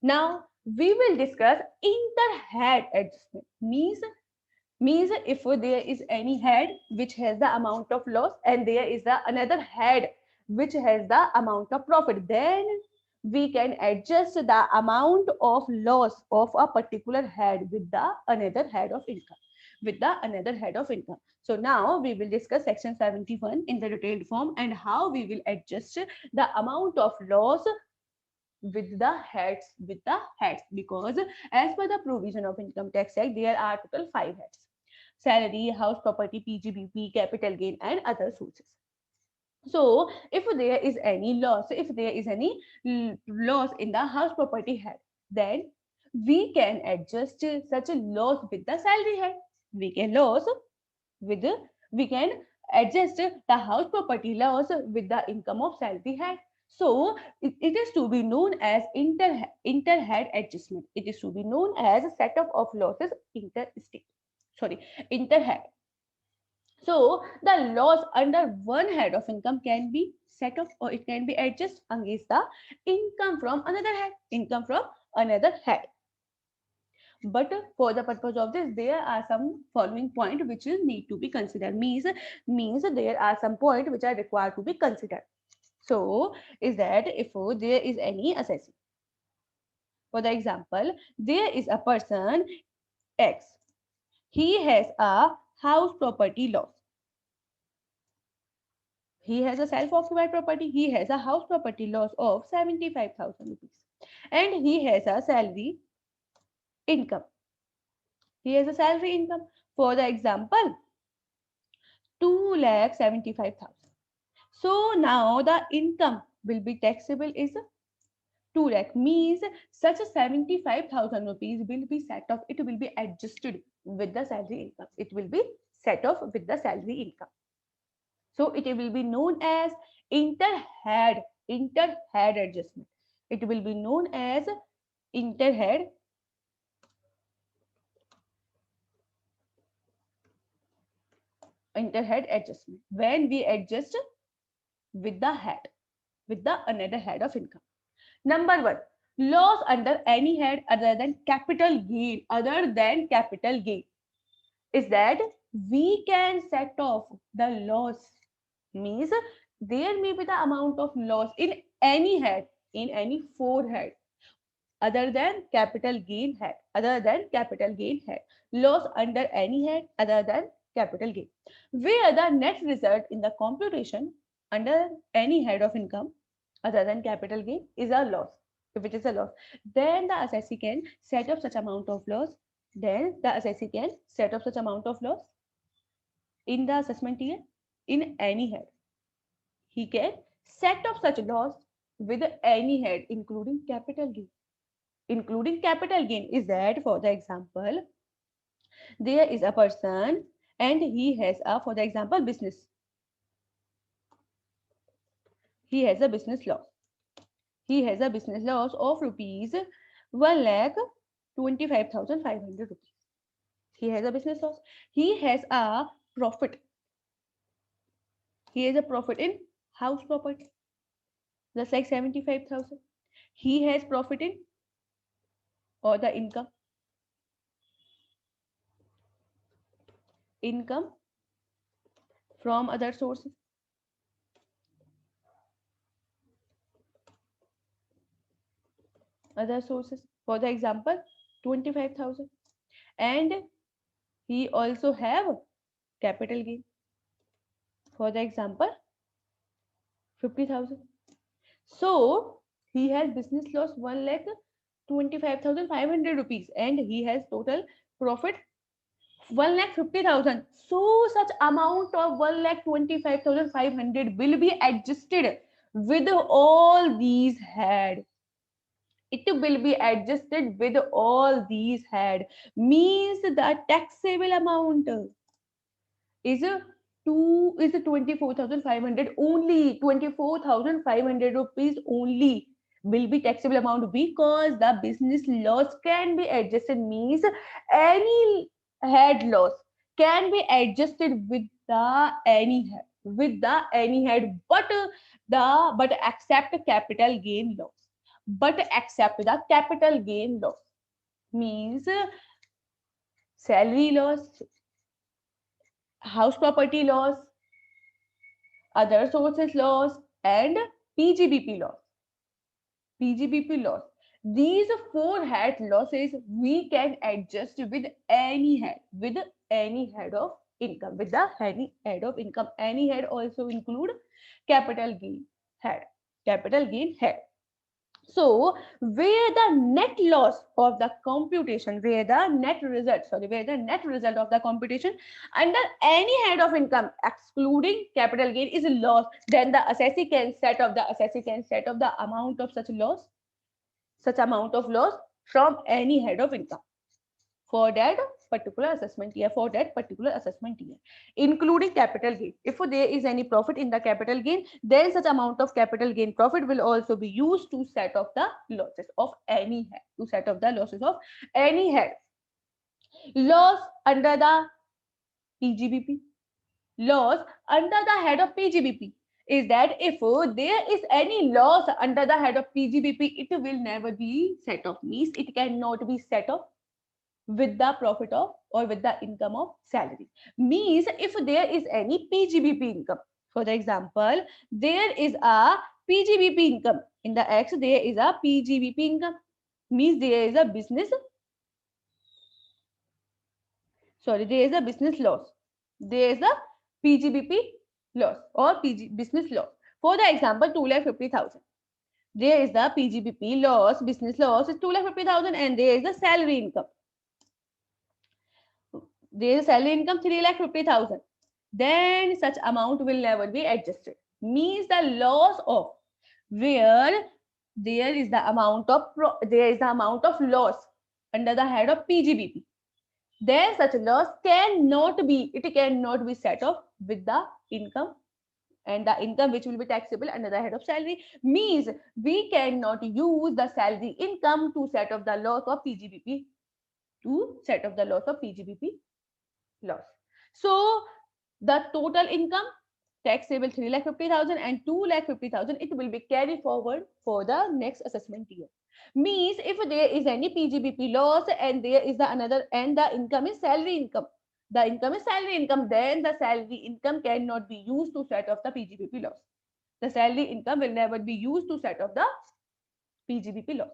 Now we will discuss inter-head adjustment. Means if there is any head which has the amount of loss and there is the another head which has the amount of profit, then we can adjust the amount of loss of a particular head with the another head of income, with the another head of income. So now we will discuss section 71 in the detailed form and how we will adjust the amount of loss with the heads, because as per the provision of income tax act there are total 5 heads: salary, house property, pgbp, capital gain and other sources. So if there is any loss, if there is any loss in the house property head, then we can adjust such a loss with the salary head. We can loss with we can adjust the house property loss with the income of salary head. So it is to be known as inter-head adjustment. It is to be known as a setup of losses interstate. Sorry, inter-head. So the loss under one head of income can be set off or it can be adjusted against the income from another head. Income from another head. But for the purpose of this, there are some following point which need to be considered. Means there are some point which are required to be considered. So is that if there is any assessee. For the example, there is a person X. He has a house property loss. He has a self-occupied property. He has a house property loss of 75,000 rupees. And he has a salary income. He has a salary income. For the example, 2,75,000. So now the income will be taxable is 2 lakh, means such a 75,000 rupees will be set off. It will be adjusted with the salary income. It will be set off with the salary income. So it will be known as inter-head adjustment. It will be known as inter-head adjustment when we adjust with the head, with the another head of income. Number one, loss under any head other than capital gain, is that we can set off the loss. Means there may be the amount of loss in any head, in any four head other than capital gain head, loss under any head other than capital gain, where the net result in the computation under any head of income other than capital gain is a loss. If it is a loss, then the assessee can set up such amount of loss. In the assessment year in any head. He can set up such loss with any head, including capital gain. Including capital gain is that, for the example, there is a person and he has a, for the example, business. He has a business loss. He has a business loss of rupees 1,25,500 rupees. He has a business loss. He has a profit. He has a profit in house property. Just like 75,000. He has profit in or the income from other sources. For the example, 25,000. And he also have capital gain. For the example, 50,000. So he has business loss 1,25,500 rupees and he has total profit 1,50,000. So such amount of 1,25,500 will be adjusted with all these head. it will be adjusted with all these head. Means the taxable amount is a 24,500 only. 24,500 rupees only will be taxable amount, because the business loss can be adjusted. Means any head loss can be adjusted with the any head, but accept capital gain loss. But accept the capital gain loss means salary loss, house property loss, other sources loss, and PGBP loss. PGBP loss. These four head losses we can adjust with any head of income. With the any head of income, any head also include capital gain head. Capital gain head. So, where the net loss of the computation, where the net result of the computation under any head of income excluding capital gain is loss, then the assessee can set off the amount of such amount of loss from any head of income for that particular assessment year, including capital gain. If there is any profit in the capital gain, then such amount of capital gain profit will also be used to set off the losses of any head. Loss under the PGBP. Loss under the head of PGBP is that if there is any loss under the head of PGBP, it will never be set off. Means it cannot be set off with the profit of or with the income of salary. Means if there is any PGBP income, for example, there is a PGBP income in the X, there is a PGBP income. Means there is a business loss. There is a PGBP loss or business loss. For the example, 2,50,000. There is the PGBP loss, business loss is 2,50,000, and there is the salary income. There is salary income 3,50,000. Then such amount will never be adjusted. Means the loss of where there is the amount of loss under the head of PGBP. Then such loss cannot be set off with the income, and the income which will be taxable under the head of salary. Means we cannot use the salary income to set off the loss of PGBP loss. So the total income taxable 3,50,000 and 2,50,000, it will be carried forward for the next assessment year. Means if there is any PGBP loss and there is the income is salary income, then the salary income cannot be used to set off the PGBP loss. The salary income will never be used to set off the PGBP loss.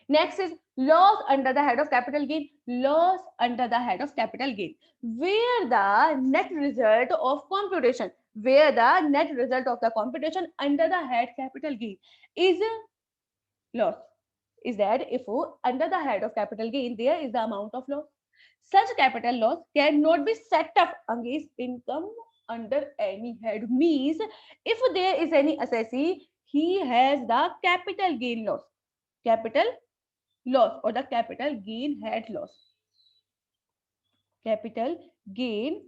Next is loss under the head of capital gain. Loss under the head of capital gain, where the net result of computation under the head capital gain is loss. Is that if under the head of capital gain there is the amount of loss, such capital loss cannot be set up against income under any head. Means if there is any assessee, he has the capital gain loss or the capital gain head loss. Capital gain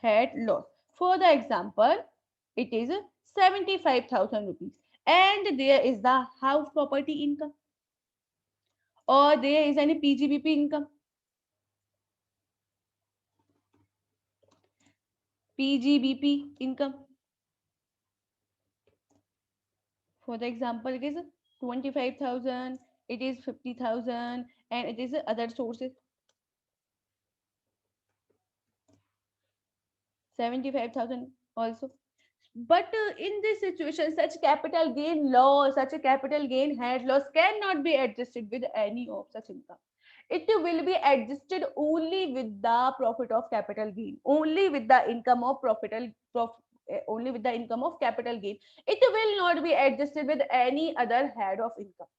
head loss. For the example, it is 75,000 rupees, and there is the house property income, or there is any PGBP income. PGBP income. For the example, it is 25,000, it is 50,000, and it is other sources. 75,000 also. But in this situation, such a capital gain head loss cannot be adjusted with any of such income. It will be adjusted only with the profit of capital gain, only with the income of capital gain. It will not be adjusted with any other head of income.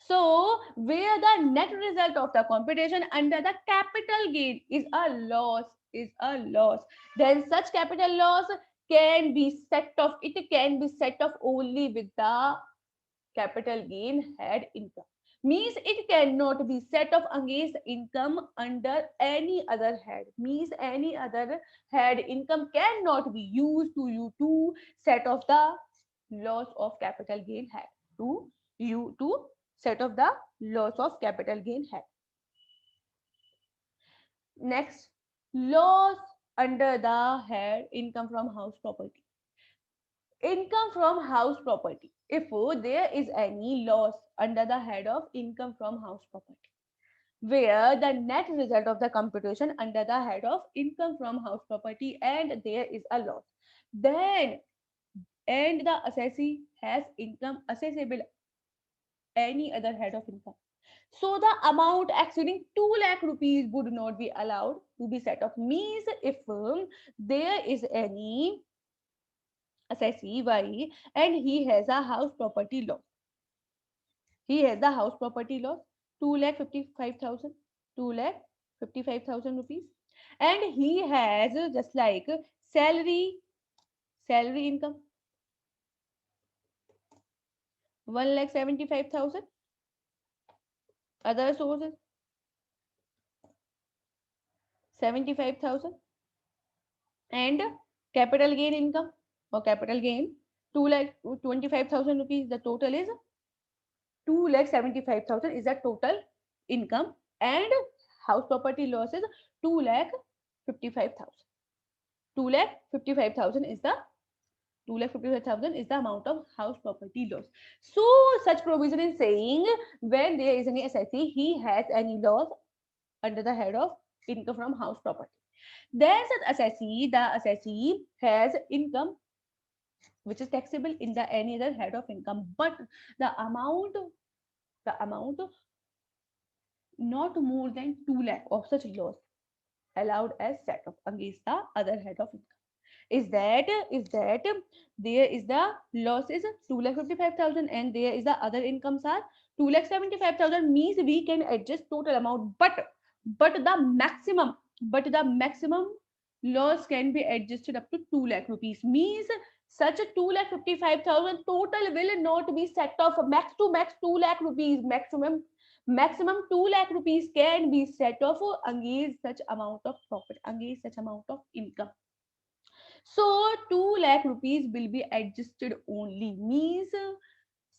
So, where the net result of the computation under the capital gain is a loss, then such capital loss can be set off. It can be set off only with the capital gain head income. Means it cannot be set off against income under any other head. Means any other head income cannot be used to you to set off the loss of capital gain head. To set off the loss of capital gain head. Next, loss under the head income from house property. Income from house property. If there is any loss under the head of income from house property, where the net result of the computation under the head of income from house property and there is a loss, then and the assessee has income assessable any other head of income. So the amount exceeding 2 lakh rupees would not be allowed to be set off. Means if there is any assessee Y and he has a house property loss. He has the house property loss 2,55,000, 2,55,000 rupees, and he has just like salary income 1,75,000, other sources 75,000, and capital gain income or capital gain 2,25,000 rupees. The total is 2,75,000 is the total income, and house property loss is 2,55,000. 2,55,000 is the 2,55,000 is the amount of house property loss. So such provision is saying when there is any assessee, he has any loss under the head of income from house property. Then such assessee, the assessee has income which is taxable in the any other head of income, but the amount not more than 2 lakh of such loss allowed as set off against the other head of income. Is that there is the loss is 2,55,000 and there is the other incomes are 2,75,000, means we can adjust total amount, but the maximum loss can be adjusted up to 2 lakh rupees. Means such a 2,55,000 total will not be set off max to max 2 lakh rupees. Maximum 2 lakh rupees can be set off against such amount of profit, against such amount of income. So 2 lakh rupees will be adjusted only. Means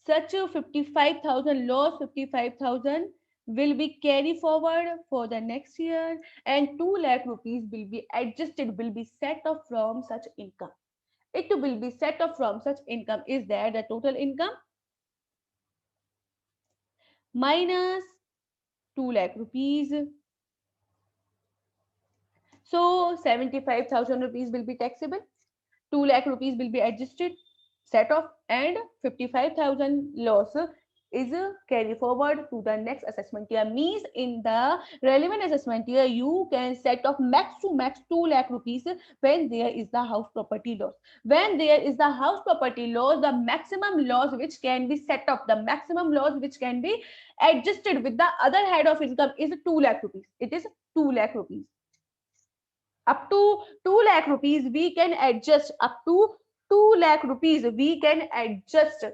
such a 55,000 loss, 55,000 will be carried forward for the next year, and 2 lakh rupees will be adjusted, will be set off from such income. It will be set off from such income. Is there the total income minus 2 lakh rupees. So 75,000 rupees will be taxable, 2 lakh rupees will be adjusted, set off, and 55,000 loss is carry forward to the next assessment year. Means in the relevant assessment year, you can set off max to max 2 lakh rupees when there is the house property loss. When there is the house property loss, the maximum loss which can be set off, the maximum loss which can be adjusted with the other head of income is 2 lakh rupees. It is 2 lakh rupees. Up to 2 lakh rupees we can adjust, up to 2 lakh rupees we can adjust.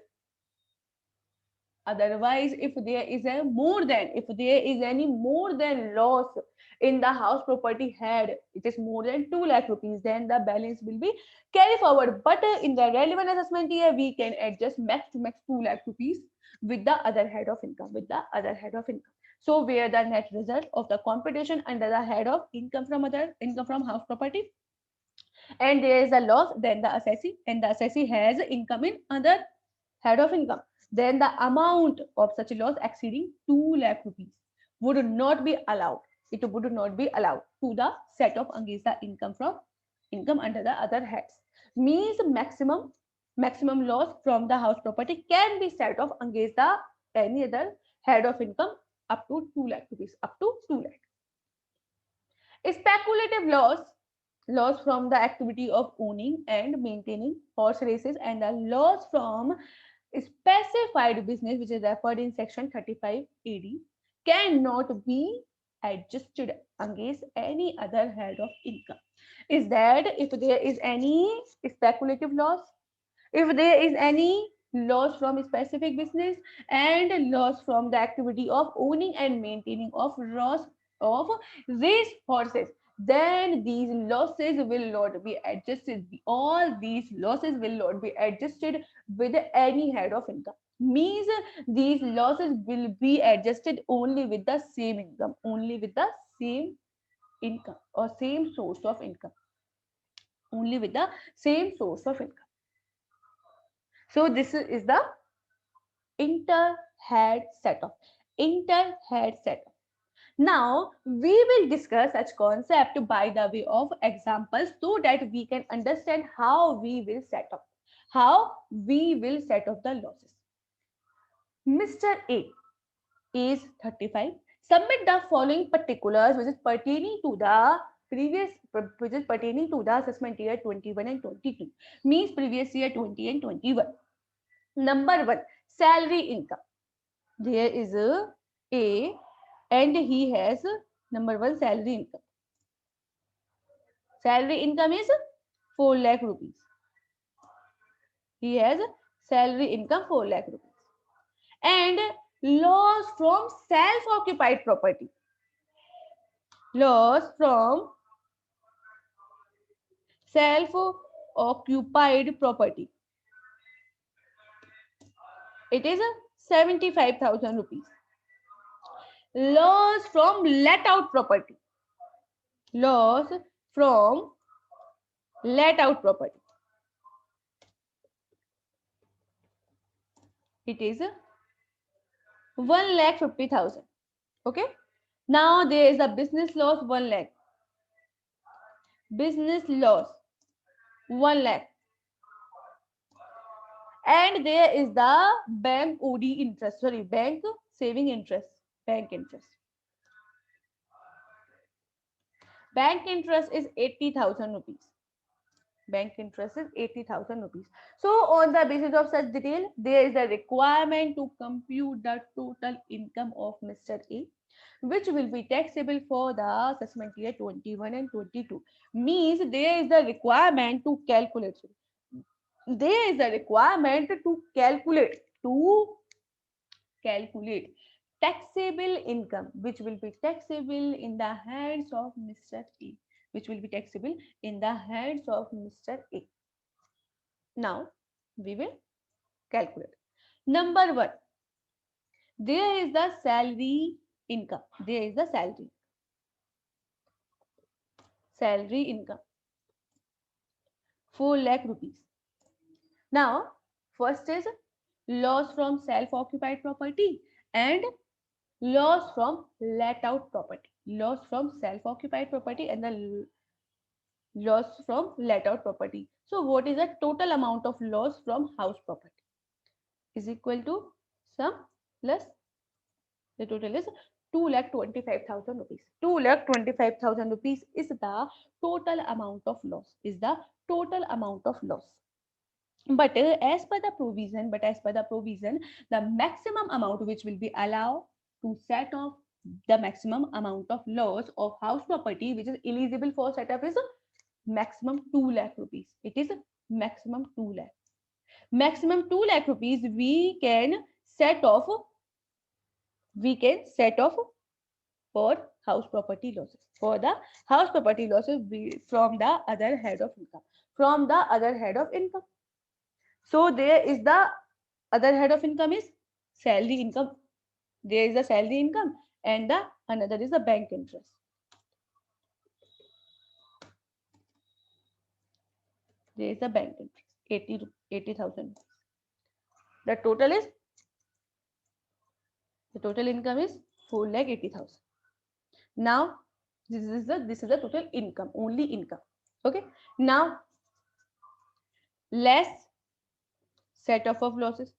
Otherwise, if there is any more than loss in the house property head, it is more than 2 lakh rupees, then the balance will be carry forward. But in the relevant assessment year, we can adjust max to max 2 lakh rupees with the other head of income, So where the net result of the computation under the head of income from house property, and there is a loss, then the assessee has income in other head of income, then the amount of such loss exceeding 2 lakh rupees would not be allowed. It would not be allowed to the set off against the income under the other heads. Means maximum loss from the house property can be set off against the any other head of income up to 2 lakh rupees, up to 2 lakh. Speculative loss from the activity of owning and maintaining horse races, and the loss from specified business which is referred in section 35 AD cannot be adjusted against any other head of income. Is that if there is any speculative loss, if there is any loss from specific business, and loss from the activity of owning and maintaining of race horses, then these losses will not be adjusted. All these losses will not be adjusted with any head of income. Means these losses will be adjusted only with the same income, only with the same income or same source of income, only with the same source of income. So this is the inter-head setup. Inter-head setup. Now we will discuss such concept by the way of examples so that we can understand how we will set up, how we will set up the losses. Mr. A is 35. Submit the following particulars which is pertaining to the which is pertaining to the assessment year 21 and 22. Means previous year 20 and 21. Number 1, salary income. There is a and he has number 1 salary income. Salary income is 4 lakh rupees. He has salary income 4 lakh rupees. And loss from self-occupied property. Loss from self-occupied property. It is 75,000 rupees. Loss from let out property. Loss from let out property. It is 1,50,000. Okay. Now there is a business loss 1 lakh. Business loss 1 lakh. And there is the bank OD interest. Sorry, bank saving interest. Bank interest. Bank interest is 80,000 rupees. Bank interest is 80,000 rupees. So on the basis of such detail, there is a requirement to compute the total income of Mr. A, which will be taxable for the assessment year 21 and 22. Means there is a requirement to calculate. There is a requirement to calculate taxable income, which will be taxable in the hands of Mr. A, which will be taxable in the hands of Mr. A. Now we will calculate. Number 1, there is the salary income. There is the salary income 4 lakh rupees. Now first is loss from self-occupied property and loss from let out property. Loss from self-occupied property and the loss from let out property. So what is the total amount of loss from house property? Is equal to sum plus the total is 2,25,000 rupees. 2,25,000 rupees is the total amount of loss. Is the total amount of loss. But as per the provision, the maximum amount which will be allowed to set off the maximum amount of loss of house property which is eligible for setup is maximum 2 lakh rupees. It is maximum 2 lakh. Maximum 2 lakh rupees we can set off for house property losses. For the house property losses from the other head of income. From the other head of income. So there is the other head of income is salary income. There is the salary income and the another is the bank interest. There is the bank interest 80,000. The total income is 4,80,000. Now this is the total income, only income. Okay. Now less set off of losses.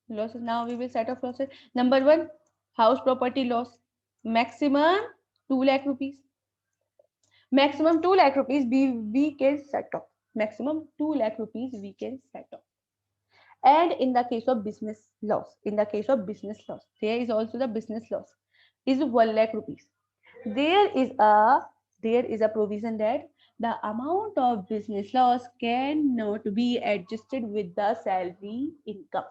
Now we will set off losses. Number 1, house property loss, maximum 2 lakh rupees. Maximum 2 lakh rupees we can set off. Maximum 2 lakh rupees we can set off. And in the case of business loss, there is also the business loss is 1 lakh rupees. There is a provision that The amount of business loss cannot be adjusted with the salary income.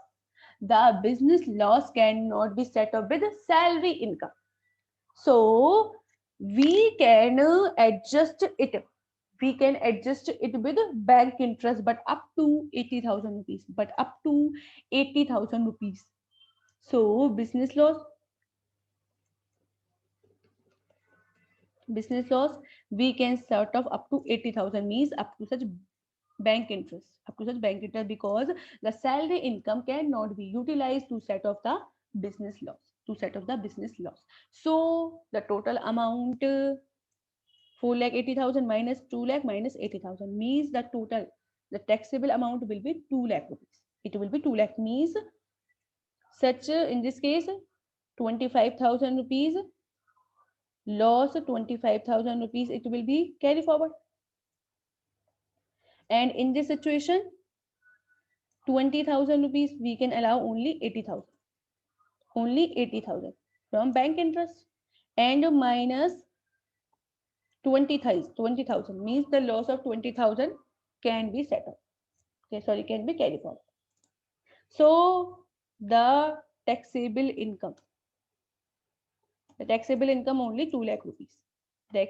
The business loss cannot be set up with the salary income. So we can adjust it. We can adjust it with bank interest, but up to 80,000 rupees. But up to 80,000 rupees. So business loss we can sort of up to 80,000 means up to such bank interest, because the salary income cannot be utilized to set off the business loss. So the total amount 4 lakh 80,000 minus 2 lakh minus 80,000 means the taxable amount will be 2 lakh rupees. It will be 2 lakh means such in this case 25,000 rupees loss, 25,000 rupees it will be carry forward. And in this situation 20,000 rupees we can allow only 80,000 from bank interest, and minus 20,000 means the loss of 20,000 can be set up. Okay, sorry, can be carried forward. So the taxable income, only 2 lakh rupees. The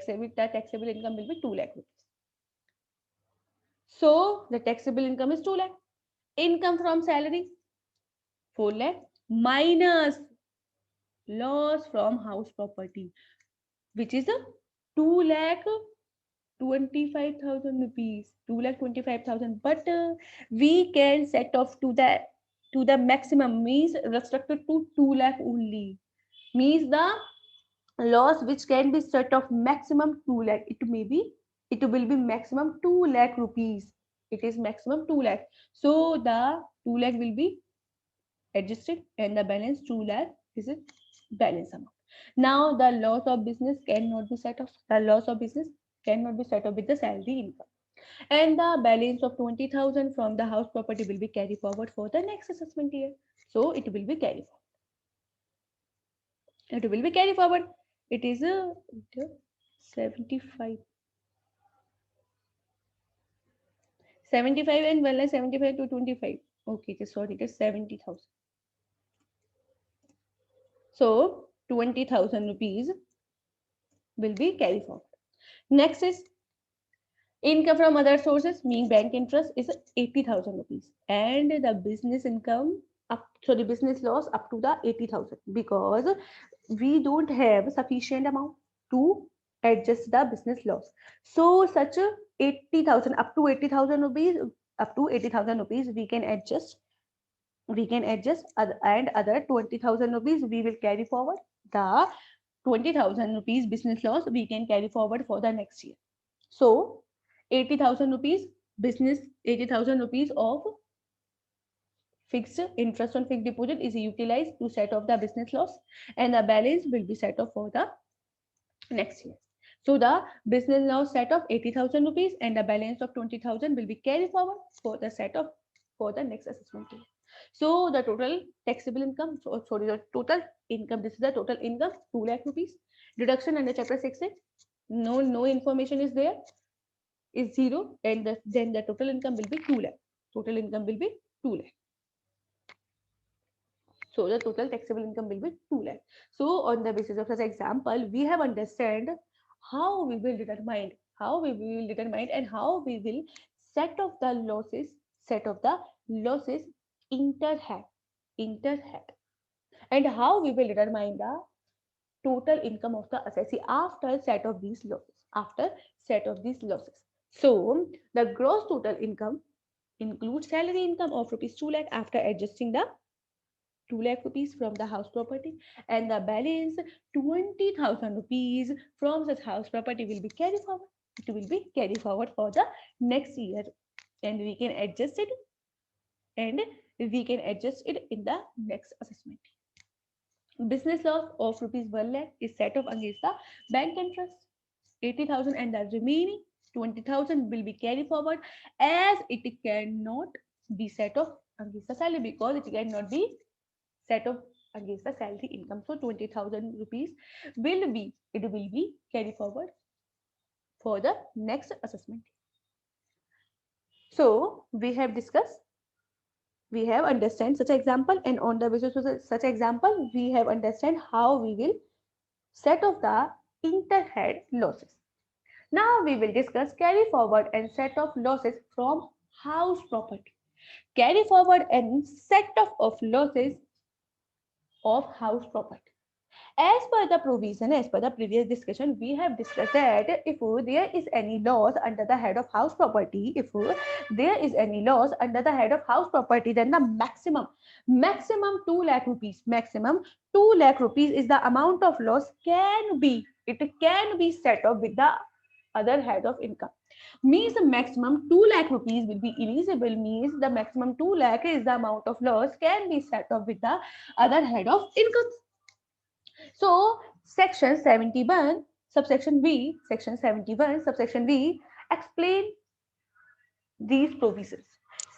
taxable income will be 2 lakh rupees. So the taxable income is 2 lakh. Income from salary 4 lakh minus loss from house property, which is a 2 lakh 25,000 rupees, 2 lakh 25,000. But we can set off to the maximum means restricted to 2 lakh only. Means the loss which can be set off maximum 2 lakh. It will be maximum 2 lakh rupees. It is maximum 2 lakh. So the 2 lakh will be adjusted and the balance 2 lakh is a balance amount. Now the loss of business cannot be set off. The loss of business cannot be set off with the salary income. And the balance of 20,000 from the house property will be carried forward for the next assessment year. So it will be carried forward. It will be carried forward. It is a 75. 75 and well 75 to 25. Okay, sorry, it is 70,000. So 20,000 rupees will be carried forward. Next is income from other sources, meaning bank interest is 80,000 rupees, and the business income business loss up to the 80,000, because we don't have sufficient amount to adjust the business loss. So such a 80,000 up to 80,000 rupees we can adjust and other 20,000 rupees we will carry forward. The 20,000 rupees business loss we can carry forward for the next year. So 80,000 rupees business 80,000 rupees of fixed interest on fixed deposit is utilized to set off the business loss, and the balance will be set off for the next year. So the business loss set of 80,000 rupees and the balance of 20,000 will be carried forward for the set of for the next assessment year. So the total taxable income, the total income, this is the total income 2 lakh rupees. Deduction under chapter 6 is no information is there, is 0, and then the total income will be 2 lakh. Total income will be 2 lakh. So the total taxable income will be 2 lakh. So on the basis of such example, we have understand how we will determine, and how we will set off the losses, interhead, and how we will determine the total income of the assessee after set of these losses. So the gross total income includes salary income of rupees 2 lakh after adjusting the 2 lakh rupees from the house property, and the balance 20,000 rupees from such house property will be carried forward. It will be carried forward for the next year, and we can adjust it in the next assessment. Business loss of rupees 1 lakh is set off against the bank interest 80,000, and the remaining 20,000 will be carried forward, as it cannot be set off against the salary, because it cannot be set off against the salary income. So 20,000 rupees will be carried forward for the next assessment. So we have discussed, we have understand such example, and on the basis of such example, we have understand how we will set off the interhead losses. Now we will discuss carry forward and set off losses from house property. Carry forward and set off of losses of house property. As per the provision, as per the previous discussion, we have discussed that if there is any loss under the head of house property, if there is any loss under the head of house property, then the maximum 2 lakh rupees, maximum 2 lakh rupees is the amount of loss it can be set off with the other head of income. Means the maximum 2 lakh rupees will be eligible, means the maximum 2 lakh is the amount of loss can be set off with the other head of income. So section 71 subsection B, section 71 subsection B explain these provisions.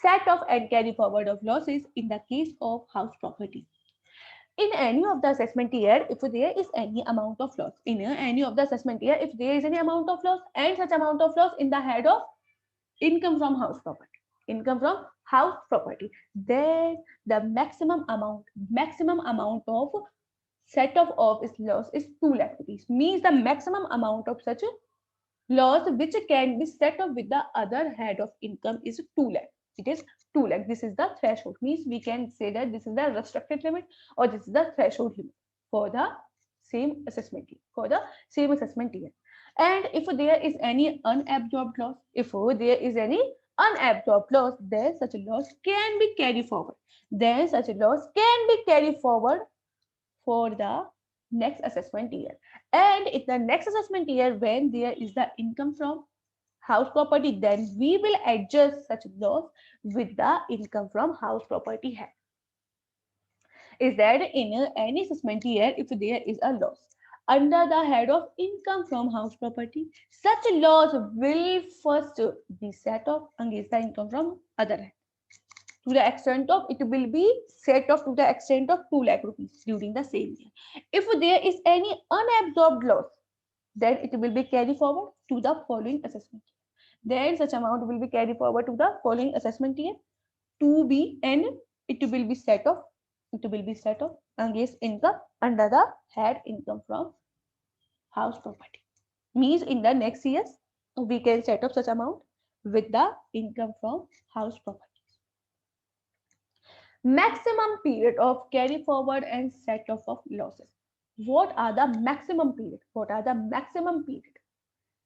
Set off and carry forward of losses in the case of house property. In any of the assessment year, if there is any amount of loss, in any of the assessment year, if there is any amount of loss and such amount of loss in the head of income from house property, then the maximum amount of set off of its loss is 2 lakh rupees. Means the maximum amount of such a loss which can be set off with the other head of income is 2 lakh. It is 2 lakh. This is the threshold. Means we can say that this is the restricted limit or this is the threshold limit for the same assessment year. And if there is any unabsorbed loss, then such a loss can be carried forward. For the next assessment year. And in the next assessment year, when there is the income from house property, then we will adjust such loss with the income from house property head. Is that in any assessment year, if there is a loss under the head of income from house property, such a loss will first be set off against the income from other head. To the extent of, it will be set off to the extent of 2 lakh rupees during the same year. If there is any unabsorbed loss, then it will be carried forward to the following assessment. Then such amount will be carried forward to the following assessment year to be, and it will be set off against income under the head income from house property. Means in the next years we can set up such amount with the income from house property. Maximum period of carry forward and set off of losses. What are the maximum period?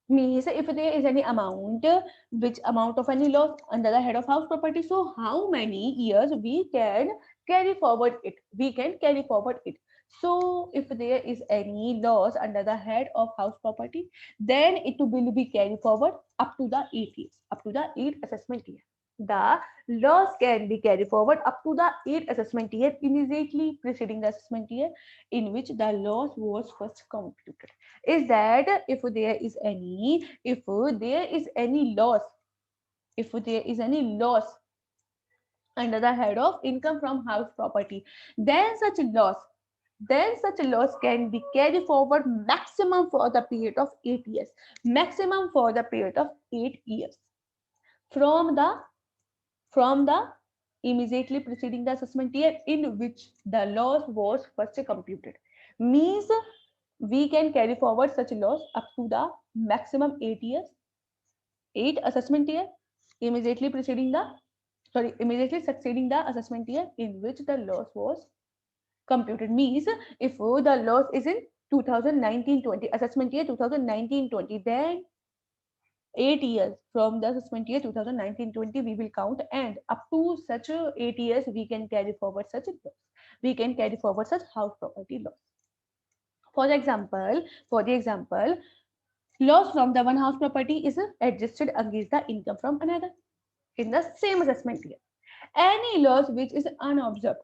Means if there is any amount, which amount of any loss under the head of house property, so how many years we can carry forward it? So if there is any loss under the head of house property, then it will be carried forward up to the 8 years, up to the 8th assessment year. The loss can be carried forward up to the 8th assessment year immediately preceding the assessment year in which the loss was first computed. Is that if there is any loss under the head of income from house property, then such a loss can be carried forward maximum for the period of 8 years. From the immediately preceding the assessment year in which the loss was first computed. Means we can carry forward such loss up to the maximum 8 years, 8 assessment year, immediately succeeding the assessment year in which the loss was computed. Means if the loss is in 2019-20 assessment year 2019-20, then 8 years from the assessment year 2019-20 we will count, and up to such 8 years we can carry forward such loss. We can carry forward such house property loss. For the example, loss from the one house property is adjusted against the income from another in the same assessment year. Any loss which is unobserved,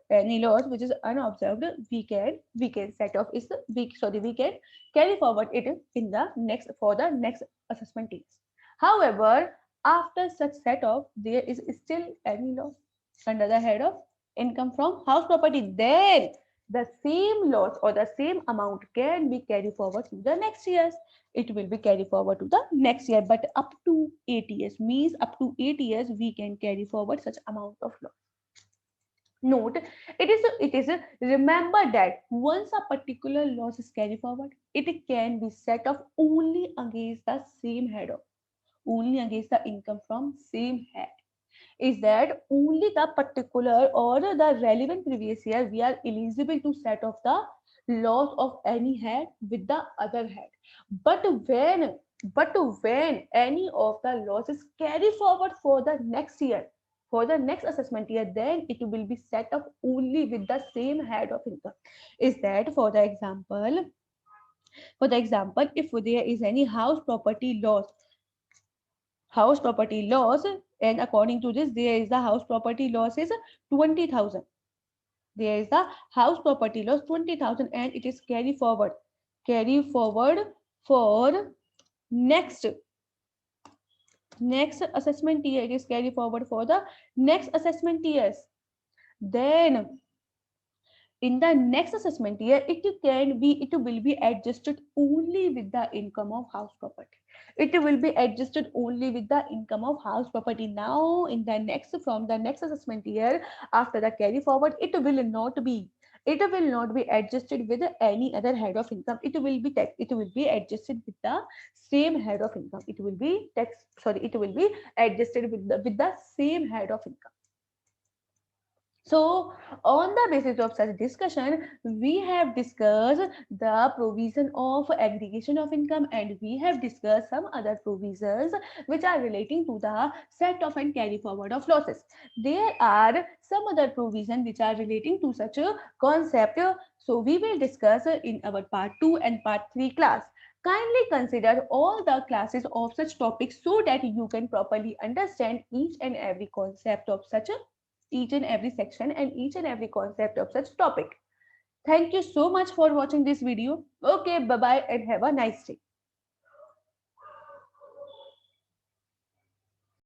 we can carry forward it in the next assessment years. However, after such set off, there is still any loss under the head of income from house property, then the same loss or the same amount can be carried forward to the next years. It will be carried forward to the next year, but up to 8 years, means up to 8 years we can carry forward such amount of loss. Note, it is remember that once a particular loss is carried forward, it can be set off only against the same head of, only against the income from same head. Is that only the particular or the relevant previous year we are eligible to set off the loss of any head with the other head. But when any of the losses carry forward for the next year, for the next assessment year, then it will be set up only with the same head of income. Is that for the example, if there is any house property loss, and according to this there is the house property loss is 20,000. There is the house property loss 20,000 and it is carry forward for next assessment year. It is carry forward for the next assessment years. Then in the next assessment year, it will be adjusted only with the income of house property. It will be adjusted only with the income of house property. Now in the next, from the next assessment year, after the carry forward, it will not be adjusted with any other head of income. It will be adjusted with the same head of income. It will be adjusted with the same head of income. So, on the basis of such discussion, we have discussed the provision of aggregation of income, and we have discussed some other provisions which are relating to the set off and carry forward of losses. There are some other provisions which are relating to such a concept. So, we will discuss in our part 2 and part 3 class. Kindly consider all the classes of such topics so that you can properly understand each and every concept of such a each and every section and each and every concept of such topic. Thank you so much for watching this video. Okay, bye bye and have a nice day.